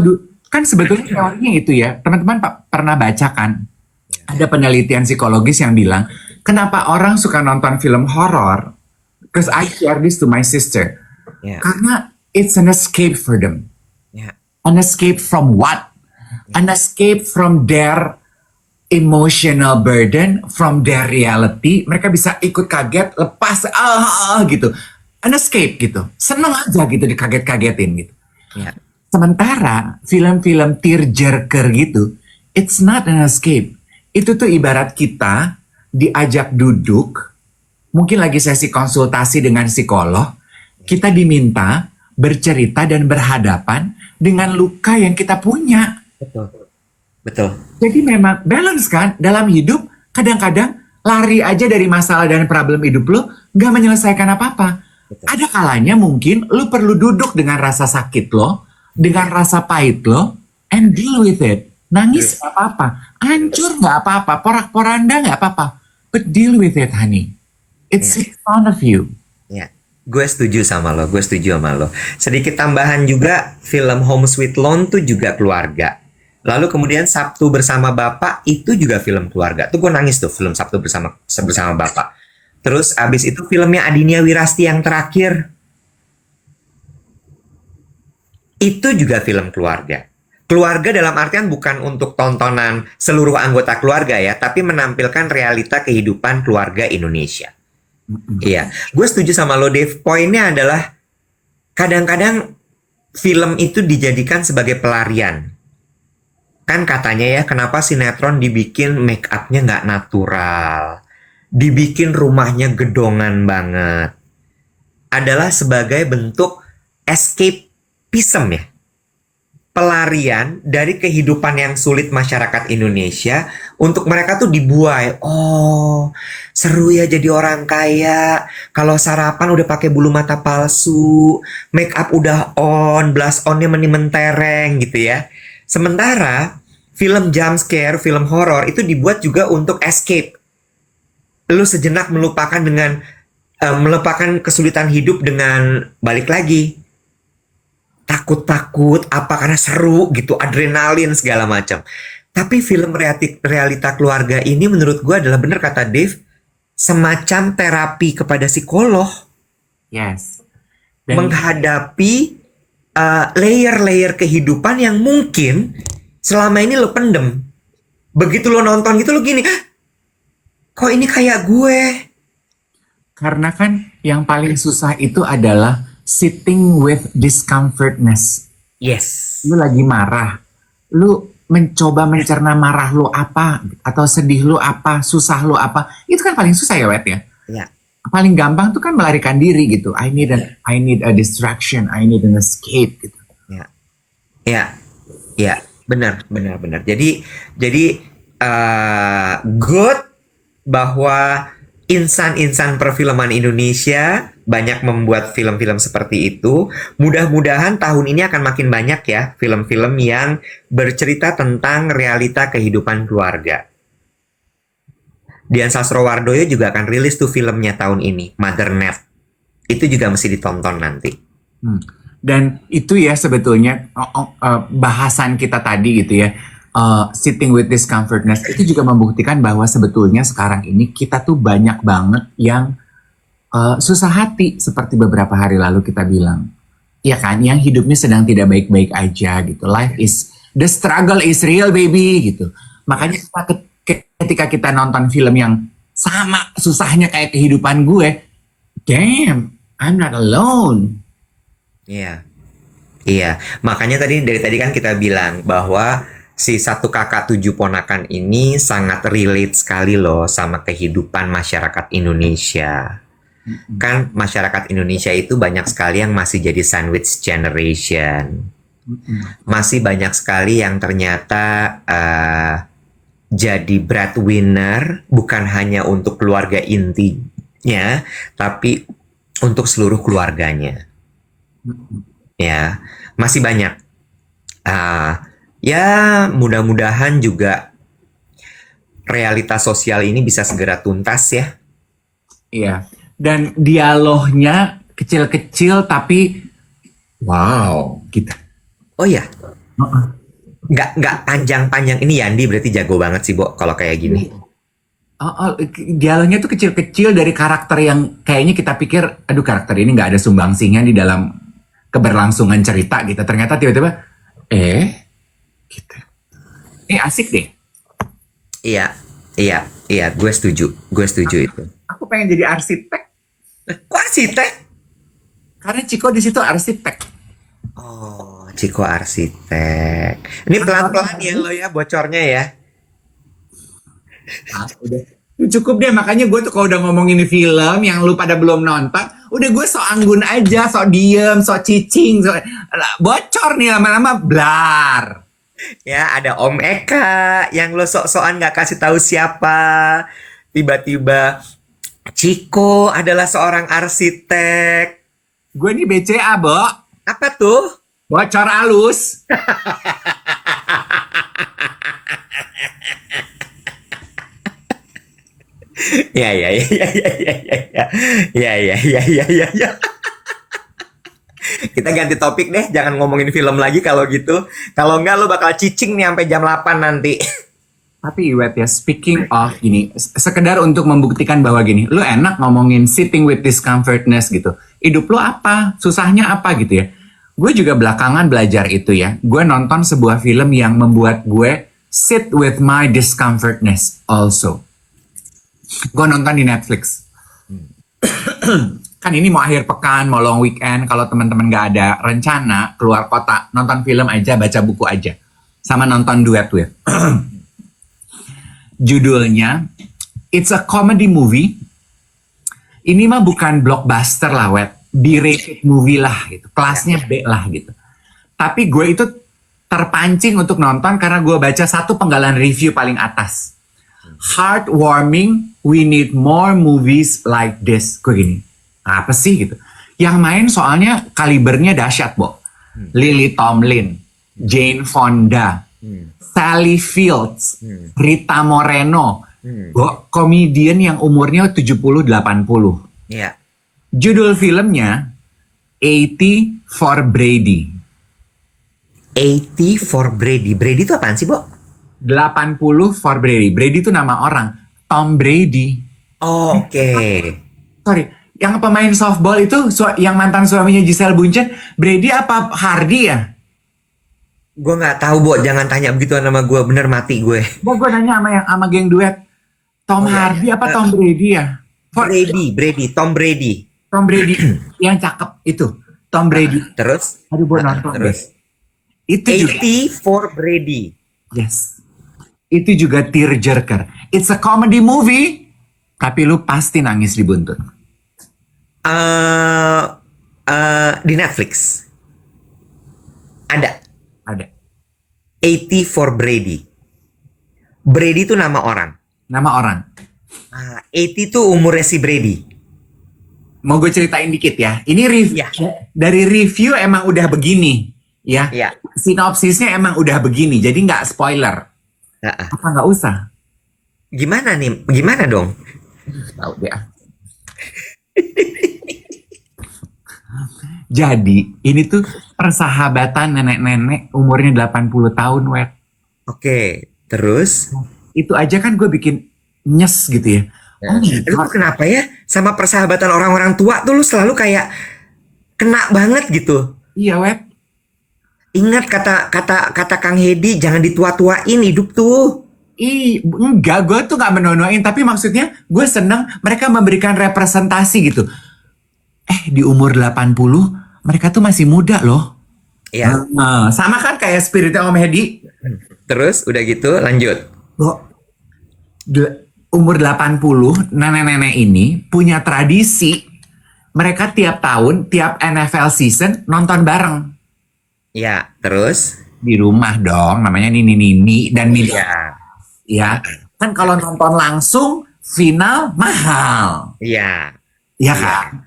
kan sebetulnya teorinya itu ya, teman-teman pernah baca kan? Ada penelitian psikologis yang bilang, kenapa orang suka nonton film horor? Because I share this to my sister. Yeah. Karena it's an escape for them. Yeah. An escape from what? An escape from their emotional burden, from their reality. Mereka bisa ikut kaget, lepas gitu. An escape gitu. Seneng aja gitu dikaget-kagetin gitu. Yeah. Sementara film-film tearjerker gitu, it's not an escape. Itu tuh ibarat kita diajak duduk, mungkin lagi sesi konsultasi dengan psikolog, kita diminta bercerita dan berhadapan dengan luka yang kita punya. Betul. Betul. Jadi memang balance kan dalam hidup, kadang-kadang lari aja dari masalah dan problem hidup lo, gak menyelesaikan apa-apa. Betul. Ada kalanya mungkin lo perlu duduk dengan rasa sakit lo, dengan rasa pahit lo, and deal with it. Nangis gak apa-apa, hancur gak apa-apa, porak-poranda gak apa-apa. But deal with it, honey. It's in front of you. Ya, gue setuju sama lo, Sedikit tambahan juga, film Home Sweet Loan tuh juga keluarga. Lalu kemudian Sabtu Bersama Bapak itu juga film keluarga. Tuh gue nangis tuh film Sabtu Bersama Bapak. Terus abis itu filmnya Adinia Wirasti yang terakhir. Itu juga film keluarga. Keluarga dalam artian bukan untuk tontonan seluruh anggota keluarga ya, tapi menampilkan realita kehidupan keluarga Indonesia. Iya, gue setuju sama lo Dave. Poinnya adalah kadang-kadang film itu dijadikan sebagai pelarian. Kan katanya ya, kenapa sinetron dibikin make up-nya nggak natural, dibikin rumahnya gedongan banget, adalah sebagai bentuk escapism ya. pelarian dari kehidupan yang sulit masyarakat Indonesia untuk mereka tuh dibuai. Oh, seru ya jadi orang kaya. Kalau sarapan udah pakai bulu mata palsu, make up udah on, blush onnya mentereng gitu ya. Sementara film jump scare, film horor itu dibuat juga untuk escape. Lu sejenak melupakan kesulitan hidup dengan balik lagi takut-takut apa karena seru gitu, adrenalin segala macam. Tapi film realita keluarga ini menurut gue adalah bener kata Dave, semacam terapi kepada psikolog Yes. Dan menghadapi layer-layer kehidupan yang mungkin selama ini lo pendem. Begitu lo nonton gitu lo gini, "Hah, kok ini kayak gue?" karena kan yang paling susah itu adalah sitting with discomfortness. Yes. Lu lagi marah, lu mencoba mencerna marah lu apa, atau sedih lu apa, susah lu apa, itu kan paling susah ya, Wet ya. Ya. Paling gampang tuh kan melarikan diri gitu. I need a distraction, I need an escape gitu. Ya. Ya. Ya, benar. Jadi good bahwa insan-insan perfilman Indonesia banyak membuat film-film seperti itu. Mudah-mudahan tahun ini akan makin banyak ya film-film yang bercerita tentang realita kehidupan keluarga. Dian Sastrowardoyo juga akan rilis tuh filmnya tahun ini, Mother Net. Itu juga mesti ditonton nanti. Dan itu ya sebetulnya bahasan kita tadi gitu ya. Sitting with discomfortness itu juga membuktikan bahwa sebetulnya sekarang ini kita tuh banyak banget yang susah hati seperti beberapa hari lalu kita bilang. Ya kan, yang hidupnya sedang tidak baik-baik aja gitu. Life is, the struggle is real baby gitu. Makanya ketika kita nonton film yang sama susahnya kayak kehidupan gue, damn, I'm not alone. Iya. Iya, makanya dari tadi kan kita bilang bahwa si satu kakak tujuh ponakan ini sangat relate sekali loh sama kehidupan masyarakat Indonesia. Kan masyarakat Indonesia itu banyak sekali yang masih jadi sandwich generation. Masih banyak sekali yang ternyata jadi breadwinner bukan hanya untuk keluarga intinya, tapi untuk seluruh keluarganya. Ya, masih banyak. Ya, mudah-mudahan juga realitas sosial ini bisa segera tuntas ya. Iya. Dan dialognya kecil-kecil tapi wow gitu. Oh iya, nggak panjang-panjang. Ini Yandi berarti jago banget sih, Bo, kalau kayak gini. Dialognya tuh kecil-kecil dari karakter yang kayaknya kita pikir, aduh karakter ini nggak ada sumbangsinya di dalam keberlangsungan cerita gitu. Ternyata tiba-tiba, gitu. Asik deh. Iya, gue setuju itu. Aku pengen jadi arsitek. Kok arsitek? Karena Ciko di situ arsitek. Oh, Ciko arsitek. Ini pelan-pelan ya lo ya bocornya ya. Udah. Cukup deh, makanya gue tuh kalau udah ngomongin film yang lu pada belum nonton, udah gue sok anggun aja, sok diem, sok cicing, bocor nih lama-lama blar. Ya, ada Om Eka yang lo sok-sokan nggak kasih tahu siapa. Tiba-tiba Ciko adalah seorang arsitek. Gue nih BCA, Bo. Apa tuh? Bocor alus. Ya. Kita ganti topik deh, jangan ngomongin film lagi kalau gitu. Kalau enggak lo bakal cicing nih sampai jam 8 nanti. Tapi Iwet ya, speaking of gini, sekedar untuk membuktikan bahwa gini, lu enak ngomongin sitting with discomfortness gitu. Hidup lu apa? Susahnya apa gitu ya. Gue juga belakangan belajar itu ya. Gue nonton sebuah film yang membuat gue sit with my discomfortness also. Gue nonton di Netflix. Kan ini mau akhir pekan, mau long weekend, kalau teman-teman gak ada rencana keluar kota, nonton film aja, baca buku aja. Sama nonton duet. Judulnya, it's a comedy movie. Ini mah bukan blockbuster lah, B-rated movie lah gitu. Kelasnya B lah gitu. Tapi gue itu terpancing untuk nonton karena gue baca satu penggalan review paling atas. Heartwarming, we need more movies like this. Gue gini, apa sih gitu. Yang main soalnya kalibernya dahsyat, Bo. Lily Tomlin, Jane Fonda, Sally Fields, Rita Moreno, komedian yang umurnya 70-80. Iya. Judul filmnya 80 for Brady. 80 for Brady. Brady itu apaan sih, Bo? 80 for Brady. Brady itu nama orang. Tom Brady. Oh, oke. Sorry, yang pemain softball itu yang mantan suaminya Giselle Bundchen, Brady apa Hardy ya? Gue nggak tahu, Bo. Jangan tanya begitu nama gue. Bener mati gue. Gue nanya sama geng duet. Tom Hardy apa Tom Brady ya? Brady. Tom Brady. Tom Brady yang cakep itu. Tom Brady. Terus? Aduh, gue nonton terus. Deh. Itu 80 juga. for Brady. Yes. Itu juga tearjerker. It's a comedy movie, tapi lu pasti nangis di buntut. Di Netflix. Ada. 80 for Brady. Brady itu nama orang. Nama orang. 80 itu umurnya si Brady. Mau gue ceritain dikit ya. Ini review. Ya. Dari review emang udah begini. Ya. Ya. Sinopsisnya emang udah begini. Jadi nggak spoiler. Apa nggak usah? Gimana nih? Gimana dong? Tahu deh. Jadi ini tuh persahabatan nenek-nenek umurnya 80 tahun, Wet. Oke, terus? Itu aja kan gue bikin nyes gitu ya. Lu kenapa ya sama persahabatan orang-orang tua tuh lu selalu kayak kena banget gitu? Iya, Wet. Ingat kata Kang Hedi, jangan ditua-tuain hidup tuh. Enggak, gue tuh gak menonoin, tapi maksudnya gue seneng mereka memberikan representasi gitu. Di umur 80 mereka tuh masih muda loh. Iya. Sama kan kayak spiritnya Om Hedi. Terus udah gitu lanjut. Umur 80 nenek-nenek ini punya tradisi. Mereka tiap tahun, tiap NFL season nonton bareng. Ya, terus? Di rumah dong, namanya Nini dan Mila. Iya. Ya, kan kalau nonton langsung final mahal. Iya. Iya kan?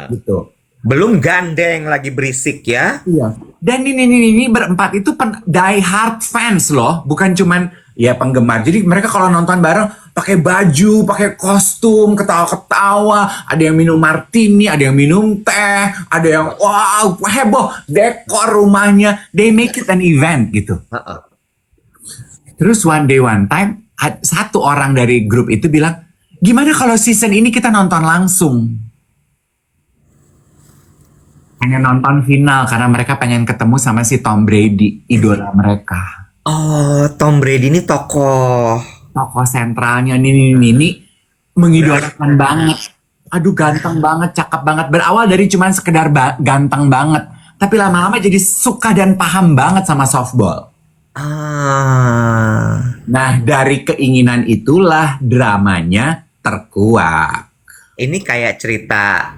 Gitu. Belum gandeng lagi berisik ya. Iya. Dan ini berempat itu die hard fans loh, bukan cuman ya penggemar. Jadi mereka kalau nonton bareng pakai baju, pakai kostum, ketawa-ketawa, ada yang minum martini, ada yang minum teh, ada yang wow heboh, dekor rumahnya, they make it an event gitu. Terus one day one time satu orang dari grup itu bilang, gimana kalau season ini kita nonton langsung? Pengen nonton final karena mereka pengen ketemu sama si Tom Brady, idola mereka. Oh, Tom Brady ini tokoh Sentralnya ini mengidolakan banget. Aduh, ganteng banget, cakep banget. Berawal dari cuman sekedar ganteng banget, tapi lama-lama jadi suka dan paham banget sama softball. Nah, dari keinginan itulah dramanya terkuak. Ini kayak cerita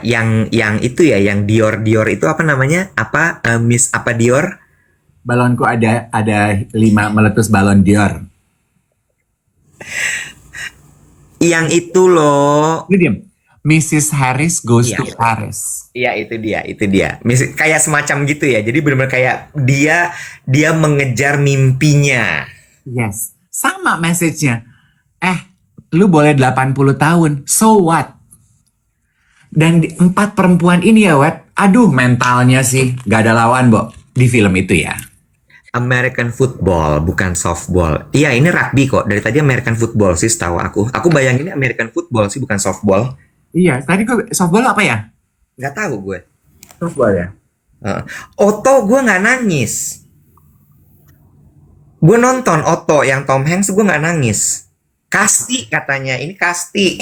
yang itu ya, yang Dior itu apa namanya? Miss apa Dior? Balonku ada 5 meletus balon Dior. Yang itu loh. Ini diam. Mrs. Harris goes to Paris. Iya, itu dia. Kayak semacam gitu ya. Jadi benar-benar kayak dia mengejar mimpinya. Yes. Sama message-nya. Lu boleh 80 tahun. So what? Dan 4 perempuan ini ya, Wet. Aduh, mentalnya sih gak ada lawan, Bo. Di film itu ya. American football, bukan softball. Iya, ini rugby kok. Dari tadi American football sih setahu aku. Aku bayanginnya American football sih, bukan softball. Iya, tadi softball apa ya? Nggak tahu gue. Softball ya? Otto gue nggak nangis. Gue nonton Otto yang Tom Hanks, gue nggak nangis. Kasti katanya, ini Kasti.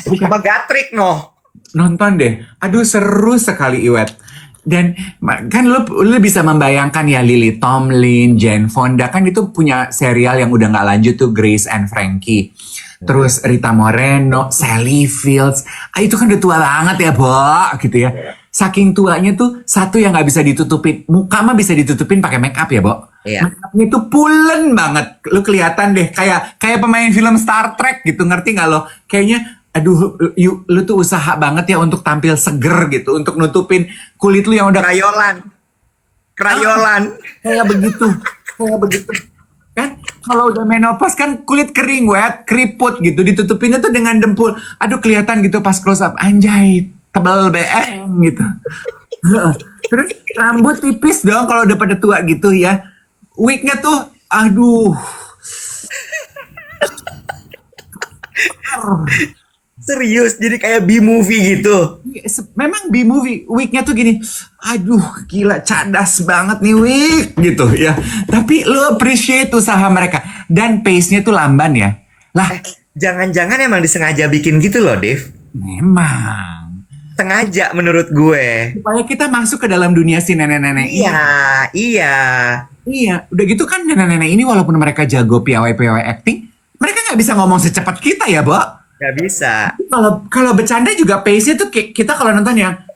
Sama Gatrik noh. Nonton deh. Aduh, seru sekali, Iwet. Dan kan lu bisa membayangkan ya, Lily Tomlin, Jane Fonda, kan itu punya serial yang udah nggak lanjut tuh, Grace and Frankie. Terus Rita Moreno, Sally Fields, itu kan udah tua banget ya, Bo, gitu ya. saking tuanya tuh satu yang nggak bisa ditutupin. Muka mah bisa ditutupin pakai make up ya, Bo. Iya. Make upnya tuh pulen banget. Lu kelihatan deh kayak pemain film Star Trek gitu, ngerti nggak lo? Kayaknya aduh, lu tuh usaha banget ya untuk tampil seger gitu, untuk nutupin kulit lu yang udah krayolan. Kayak begitu. Kan kalau udah menopause kan kulit kering, wet, keriput gitu, ditutupinnya tuh dengan dempul. Aduh, kelihatan gitu pas close up, anjay, tebal beeng gitu. Terus rambut tipis dong kalau udah pada tua gitu ya. Wignya tuh, aduh. Serius, jadi kayak B-movie gitu. Memang B-movie, wignya tuh gini, aduh gila cadas banget nih wig gitu ya. Tapi lu appreciate usaha mereka dan pace-nya tuh lamban ya. Lah, Jangan-jangan emang disengaja bikin gitu loh, Dev. memang Sengaja menurut gue. supaya kita masuk ke dalam dunia si nenek-nenek ini. Iya. Iya, udah gitu kan nenek-nenek ini walaupun mereka jago piawai-piawai acting, mereka nggak bisa ngomong secepat kita ya, Bo. Gak bisa. Kalau bercanda juga pace-nya tuh kita kalau nonton ya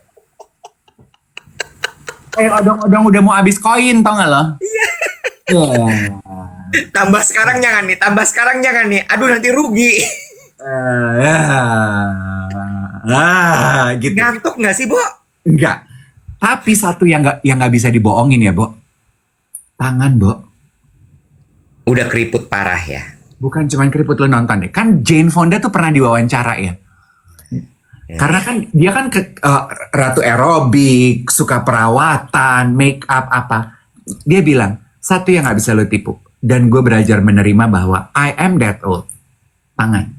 kayak odong-odong udah mau habis koin, tau gak lo? Iya. Tambah sekarang jangan nih. Aduh, nanti rugi. Gitu. Ngantuk gak sih, Bo? Enggak. Tapi satu yang nggak bisa dibohongin ya, Bo. Tangan, Bo. Udah keriput parah ya. Bukan cuma keriput, lo nonton deh. Kan Jane Fonda tuh pernah diwawancara ya. Karena kan dia kan ratu aerobik, suka perawatan, make up apa. Dia bilang, satu yang nggak bisa lo tipu. Dan gue belajar menerima bahwa I am that old. Tangan.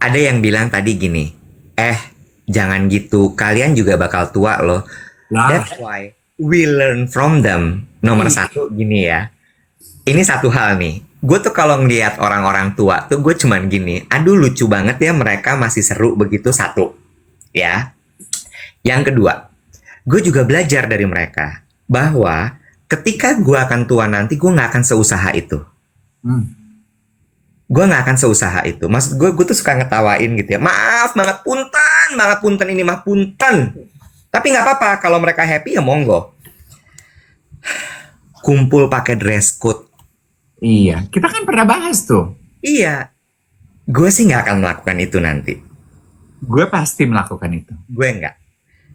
Ada yang bilang tadi gini, jangan gitu, kalian juga bakal tua loh. Lah. That's why we learn from them. Nomor satu gini ya, ini satu hal nih, gue tuh kalau ngeliat orang-orang tua tuh gue cuman gini, aduh lucu banget ya mereka masih seru begitu, satu. Ya. Yang kedua, gue juga belajar dari mereka, bahwa ketika gue akan tua nanti, gue gak akan seusaha itu. Gue gak akan seusaha itu. Maksud gue tuh suka ngetawain gitu ya. Maaf banget punten ini mah punten. Tapi gak apa-apa, kalau mereka happy ya monggo. Kumpul pakai dress code. Iya, kita kan pernah bahas tuh. Iya. Gue sih gak akan melakukan itu nanti. Gue pasti melakukan itu. Gue enggak.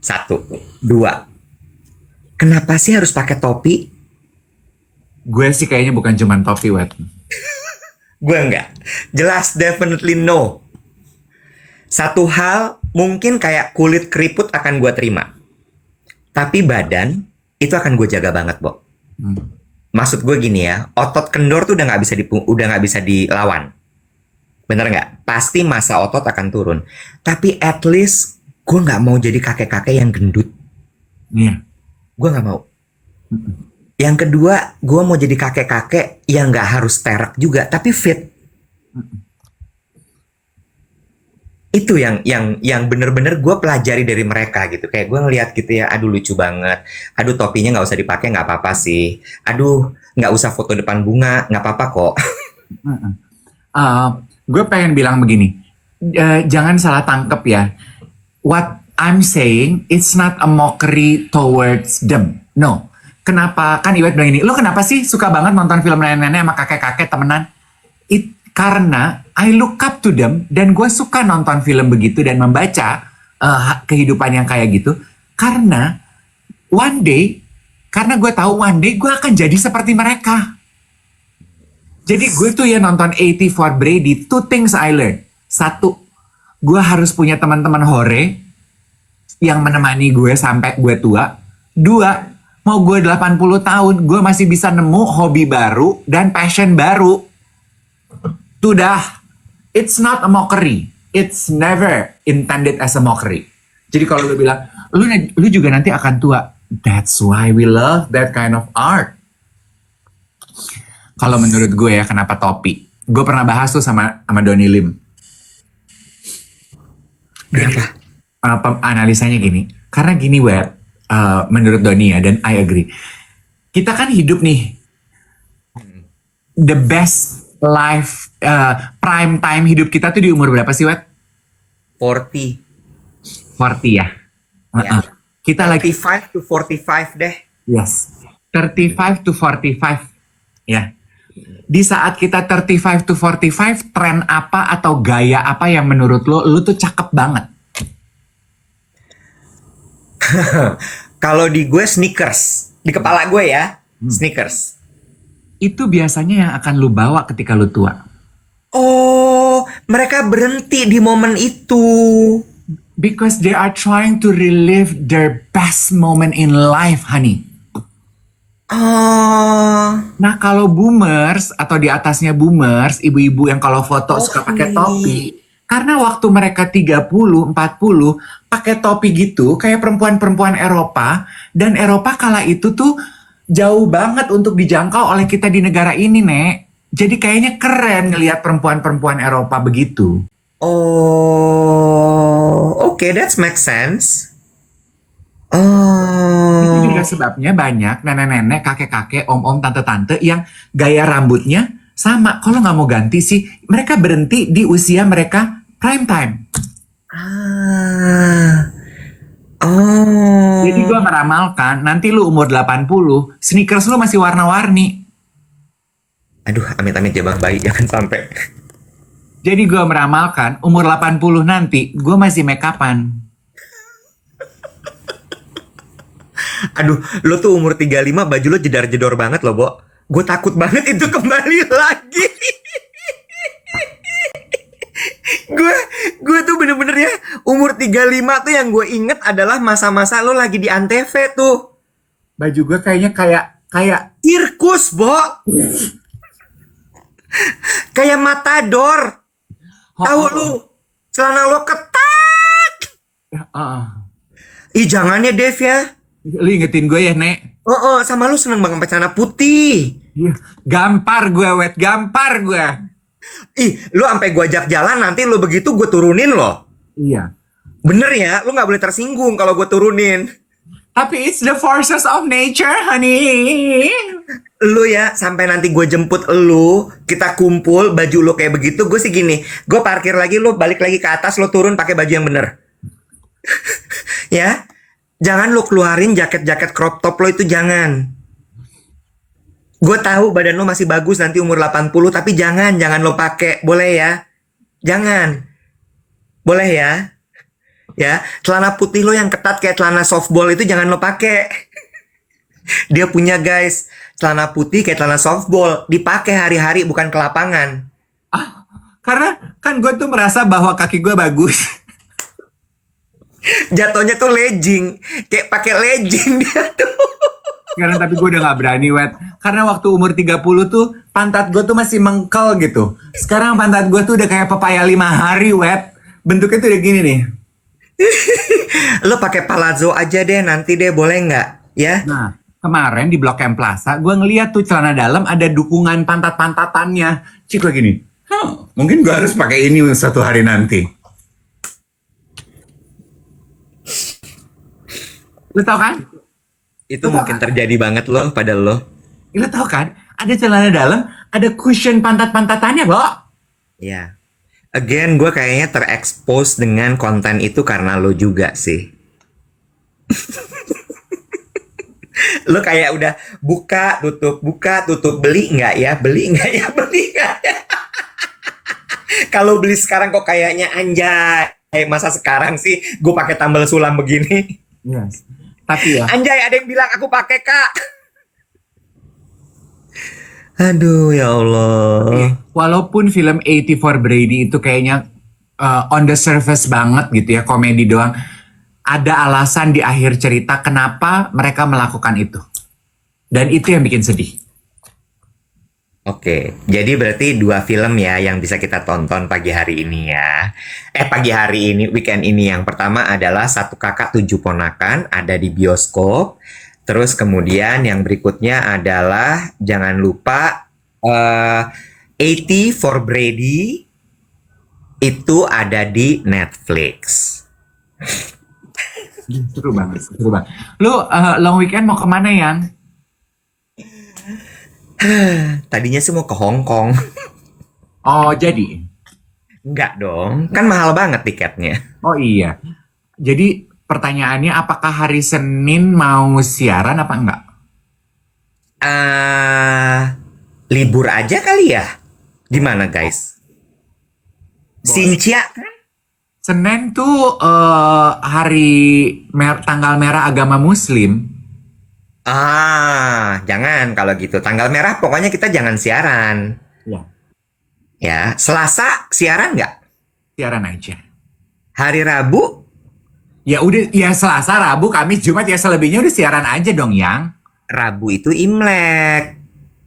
Satu. Dua. Kenapa sih harus pakai topi? Gue sih kayaknya bukan cuma topi, Wet. Gue enggak. Jelas definitely no. Satu hal mungkin kayak kulit keriput akan gue terima. Tapi badan itu akan gue jaga banget, Bo. Maksud gue gini ya, otot kendor tuh udah nggak bisa dilawan. Bener nggak? Pasti masa otot akan turun. Tapi at least gue nggak mau jadi kakek-kakek yang gendut. Iya. Gue nggak mau. Yang kedua, gue mau jadi kakek-kakek yang nggak harus terek juga, tapi fit. Itu yang bener-bener gue pelajari dari mereka gitu. Kayak gue ngeliat gitu ya, aduh lucu banget. Aduh topinya nggak usah dipakai, nggak apa-apa sih. Aduh nggak usah foto depan bunga, nggak apa-apa kok. Gue pengen bilang begini, jangan salah tangkep ya. What I'm saying, it's not a mockery towards them. No. Kenapa? Kan Iwet bilang ini, lo kenapa sih suka banget nonton film nenek-nenek sama kakek-kakek temenan? Karena I look up to them dan gue suka nonton film begitu dan membaca kehidupan yang kayak gitu. Karena one day, karena gue tahu one day gue akan jadi seperti mereka. Jadi gue tuh ya nonton 84 Brady, two things I learned. Satu, gue harus punya teman-teman hore yang menemani gue sampai gue tua. Dua, mau gue 80 tahun, gue masih bisa nemu hobi baru dan passion baru. Sudah, it's not a mockery. It's never intended as a mockery. Jadi kalau lu bilang, lu juga nanti akan tua. That's why we love that kind of art. Kalau menurut gue ya, kenapa topi? Gue pernah bahas tuh sama Donny Lim. Kenapa? Analisanya gini. Karena gini, menurut Donny ya, dan I agree. Kita kan hidup nih. The best life, prime time hidup kita tuh di umur berapa sih, Wet? 40. 40 ya? Ya. Kita lagi 35 to 45 deh. yes. 35 to 45. Ya. Di saat kita 35 to 45, tren apa atau gaya apa yang menurut lu tuh cakep banget? Kalau di gue sneakers. Di kepala gue ya, sneakers. Itu biasanya yang akan lu bawa ketika lu tua. Oh, mereka berhenti di momen itu. Because they are trying to relive their best moment in life, honey. Oh, Nah, kalau boomers atau di atasnya boomers, ibu-ibu yang kalau foto suka pakai topi, karena waktu mereka 30, 40, pakai topi gitu, kayak perempuan-perempuan Eropa, dan Eropa kala itu tuh jauh banget untuk dijangkau oleh kita di negara ini, Nek. Jadi kayaknya keren ngelihat perempuan-perempuan Eropa begitu. oh, oke, that makes sense. Itu Oh, juga sebabnya banyak nenek-nenek, kakek-kakek, om-om, tante-tante yang gaya rambutnya sama. Kalau nggak mau ganti sih, mereka berhenti di usia mereka prime time. ah, oh. Jadi gue meramalkan, nanti lu umur 80, sneakers lu masih warna-warni. Aduh, amit-amit ya Bang Bayi, jangan sampai. Jadi gue meramalkan, umur 80 nanti, gue masih make upan. Aduh, lo tuh umur 35 baju lo jedar-jedor banget loh, Bo. Gue takut banget itu kembali lagi. gue gue tuh bener-bener ya, umur 35 tuh yang gue inget adalah masa-masa lo lagi di Antv tuh. Baju gue kayaknya kayak Sirkus, Bo. Kayak matador. Tahu lu? Celana lo ketat. Ih, jangan ya, Dev ya. Lu ingetin gue ya, Nek. Oh, sama lu seneng banget pakai celana putih. Iya, gampar gue, Wet, gampar gue. Ih, lu sampai gua ajak jalan nanti lu begitu gue turunin loh. Iya. Bener ya, lu nggak boleh tersinggung kalau gue turunin. Tapi it's the forces of nature, honey. Lu ya, sampai nanti gue jemput lu, kita kumpul, baju lu kayak begitu, gue sih gini, gue parkir lagi, lu balik lagi ke atas, lu turun pakai baju yang bener. Ya, jangan lu keluarin jaket-jaket crop top lo itu, jangan. Gue tahu badan lo masih bagus nanti umur 80, tapi jangan lo pakai, boleh ya? Jangan. Boleh ya? Ya, celana putih lo yang ketat kayak celana softball itu jangan lo pakai. Dia punya guys, celana putih kayak celana softball, dipakai hari-hari bukan ke lapangan. Karena kan gue tuh merasa bahwa kaki gue bagus. Jatuhnya tuh legging, kayak pakai legging dia tuh. Sekarang tapi gue udah gak berani, Wet. Karena waktu umur 30 tuh pantat gue tuh masih mengkel gitu. Sekarang pantat gue tuh udah kayak pepaya 5 hari, Wet. Bentuknya tuh udah gini nih. Lo pakai palazzo aja deh nanti deh, boleh nggak? Ya? Nah, kemarin di Blok M Plaza gue ngeliat tuh celana dalam ada dukungan pantat-pantatannya. Cik gue gini, mungkin gue harus pakai ini suatu hari nanti. Lo tau kan? Itu mungkin terjadi banget loh pada lo. Lo tau kan? Ada celana dalam, ada cushion pantat-pantatannya, Bo. Ya. Again, gue kayaknya terekspos dengan konten itu karena lo juga sih. Lo kayak udah buka, tutup, beli nggak ya? Beli nggak ya? Beli nggak ya? Kalau beli sekarang kok kayaknya anjay. Masa sekarang sih gue pakai tambal sulam begini? Yes. Tapi ya. Anjay, ada yang bilang aku pakai, Kak. Aduh, ya Allah. Walaupun film 84 Brady itu kayaknya on the surface banget gitu ya, komedi doang. Ada alasan di akhir cerita kenapa mereka melakukan itu. Dan itu yang bikin sedih. Oke, jadi berarti 2 film ya yang bisa kita tonton pagi hari ini ya. Pagi hari ini, weekend ini. Yang pertama adalah Satu Kakak Tujuh Ponakan, ada di bioskop. Terus kemudian yang berikutnya adalah jangan lupa 80 for Brady, itu ada di Netflix. Seru banget, seru banget. Lu long weekend mau kemana, Yang? Tadinya sih mau ke Hong Kong. Oh, jadi? Enggak dong, kan mahal banget tiketnya. Oh iya. Jadi pertanyaannya apakah hari Senin mau siaran apa enggak? Libur aja kali ya? Gimana guys? Sincia kan? Senin tuh tanggal merah agama Muslim. Jangan kalau gitu. Tanggal merah pokoknya kita jangan siaran. Ya. Ya, Selasa siaran nggak? Siaran aja. Hari Rabu? Ya udah, ya Selasa, Rabu, Kamis, Jumat, ya selebihnya udah siaran aja dong, Yang. Rabu itu Imlek.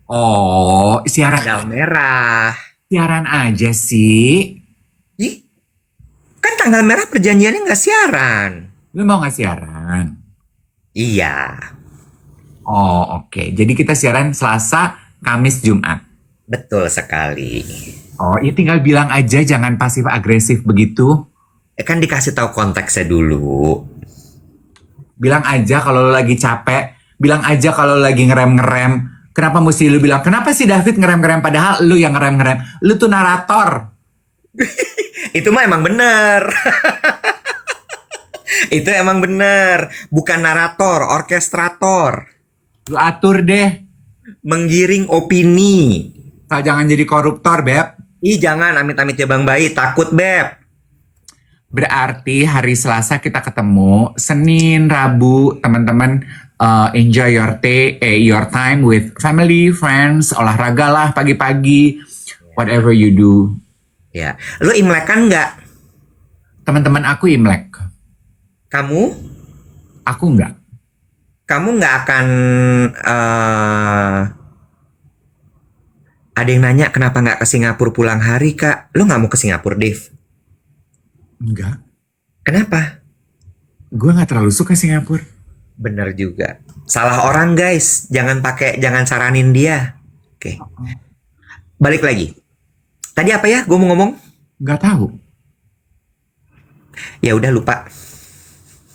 Oh, Tanggal merah. siaran aja sih. Ih, kan tanggal merah perjanjiannya nggak siaran. Lu mau nggak siaran? Iya, Oh, oke. Jadi kita siaran Selasa, Kamis, Jumat. betul sekali. Oh, ya tinggal bilang aja, jangan pasif agresif begitu. Kan dikasih tahu konteksnya dulu. Bilang aja kalau lu lagi capek. Bilang aja kalau lu lagi ngerem-ngerem. Kenapa mesti lu bilang, kenapa sih David ngerem-ngerem padahal lu yang ngerem-ngerem? Lu tuh narator. Itu mah emang bener. Itu emang bener. Bukan narator, orkestrator. Lu atur deh. Menggiring opini. Jangan jadi koruptor, Beb. Ih jangan, amit-amit ya Bang Bayi. Takut Beb. Berarti hari Selasa kita ketemu, Senin, Rabu, teman-teman enjoy your time with family, friends, olahraga lah pagi-pagi, whatever you do. Ya, lu Imlek kan nggak? Teman-teman aku Imlek, Kamu? aku enggak. Kamu nggak akan ada yang nanya kenapa nggak ke Singapura pulang hari Kak? Lu nggak mau ke Singapura, Dev? Enggak. Kenapa? Gue nggak terlalu suka Singapura. Bener juga. Salah orang guys. Jangan saranin dia. Oke. Balik lagi. Tadi apa ya? Gue mau ngomong. Nggak tahu. Ya udah lupa.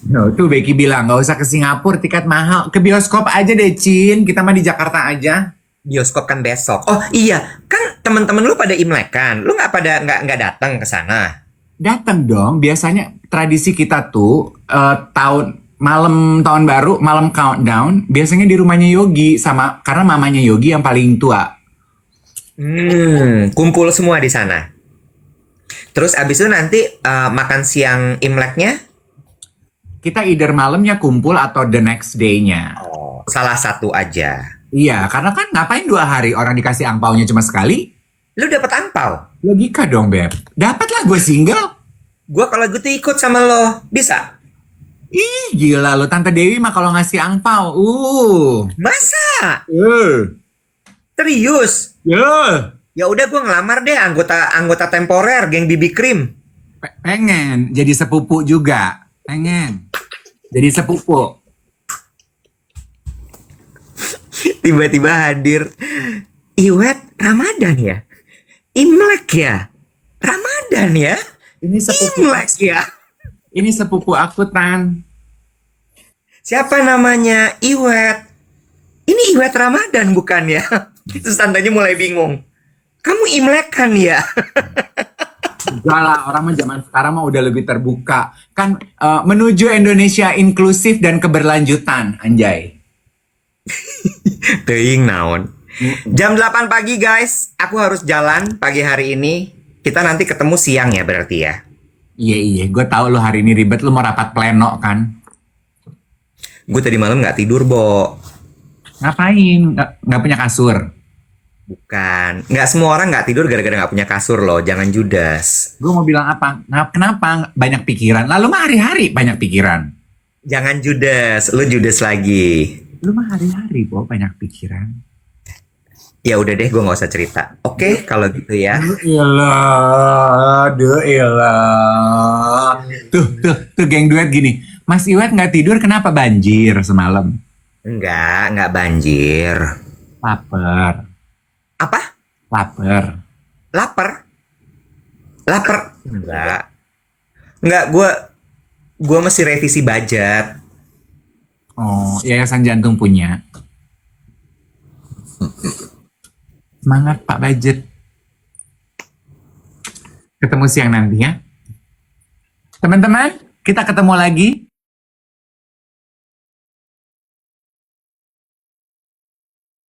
No, tuh Becky bilang nggak usah ke Singapura, tiket mahal. Ke bioskop aja deh, Cin. Kita mah di Jakarta aja. Bioskop kan besok. Oh iya, kan teman-teman lu pada Imlek kan? Lu nggak datang ke sana? Datang dong. Biasanya tradisi kita tuh malam tahun baru, malam countdown, biasanya di rumahnya Yogi karena mamanya Yogi yang paling tua. Kumpul semua di sana. Terus abis itu nanti makan siang Imleknya? Kita either malamnya kumpul atau the next day-nya. Oh, salah satu aja. Iya, karena kan ngapain 2 hari orang dikasih angpaunya cuma sekali? Lu dapet angpau? Logika dong, Beb. Dapat lah gue single. Gua kalau gitu ikut sama lo, bisa? Ih, gila lo. Tante Dewi mah kalau ngasih angpau. Masa? Serius? Ya udah gue ngelamar deh anggota temporer geng BB Cream. Pengen jadi sepupu juga. Pengen jadi sepupu. Tiba-tiba hadir. Iwet Ramadan ya? Imlek ya? Ramadan ya? Ini sepupu. Imlek ya? Ini sepupu aku, Tan. Siapa namanya? Iwet. Ini Iwet Ramadan bukan ya? Terus tantanya mulai bingung. Kamu Imlek kan ya? Enggak lah, orang mah zaman sekarang mah udah lebih terbuka. Kan menuju Indonesia inklusif dan keberlanjutan, anjay. Teuing naon. Jam 8 pagi guys, aku harus jalan pagi hari ini. Kita nanti ketemu siang ya berarti ya. Iya, gue tahu lo hari ini ribet, lo mau rapat pleno kan? Gue tadi malam nggak tidur, Bo. Ngapain? Nggak punya kasur? Bukan, nggak semua orang nggak tidur gara-gara nggak punya kasur loh. Jangan judes. Gue mau bilang apa? Kenapa banyak pikiran? Lalu mah hari-hari banyak pikiran. Jangan judes, lu judes lagi. Lu mah hari-hari Bo banyak pikiran. Ya udah deh, gue nggak usah cerita. Oke, kalau gitu ya. Iyalah, Tuh geng duet gini. Mas Iwet nggak tidur kenapa banjir semalam? Enggak banjir. Lapar. Apa? Lapar. Lapar? Enggak, gue mesti revisi budget. Oh, Yayasan Jantung punya. Semangat Pak Budget. Ketemu siang nanti ya. Teman-teman, kita ketemu lagi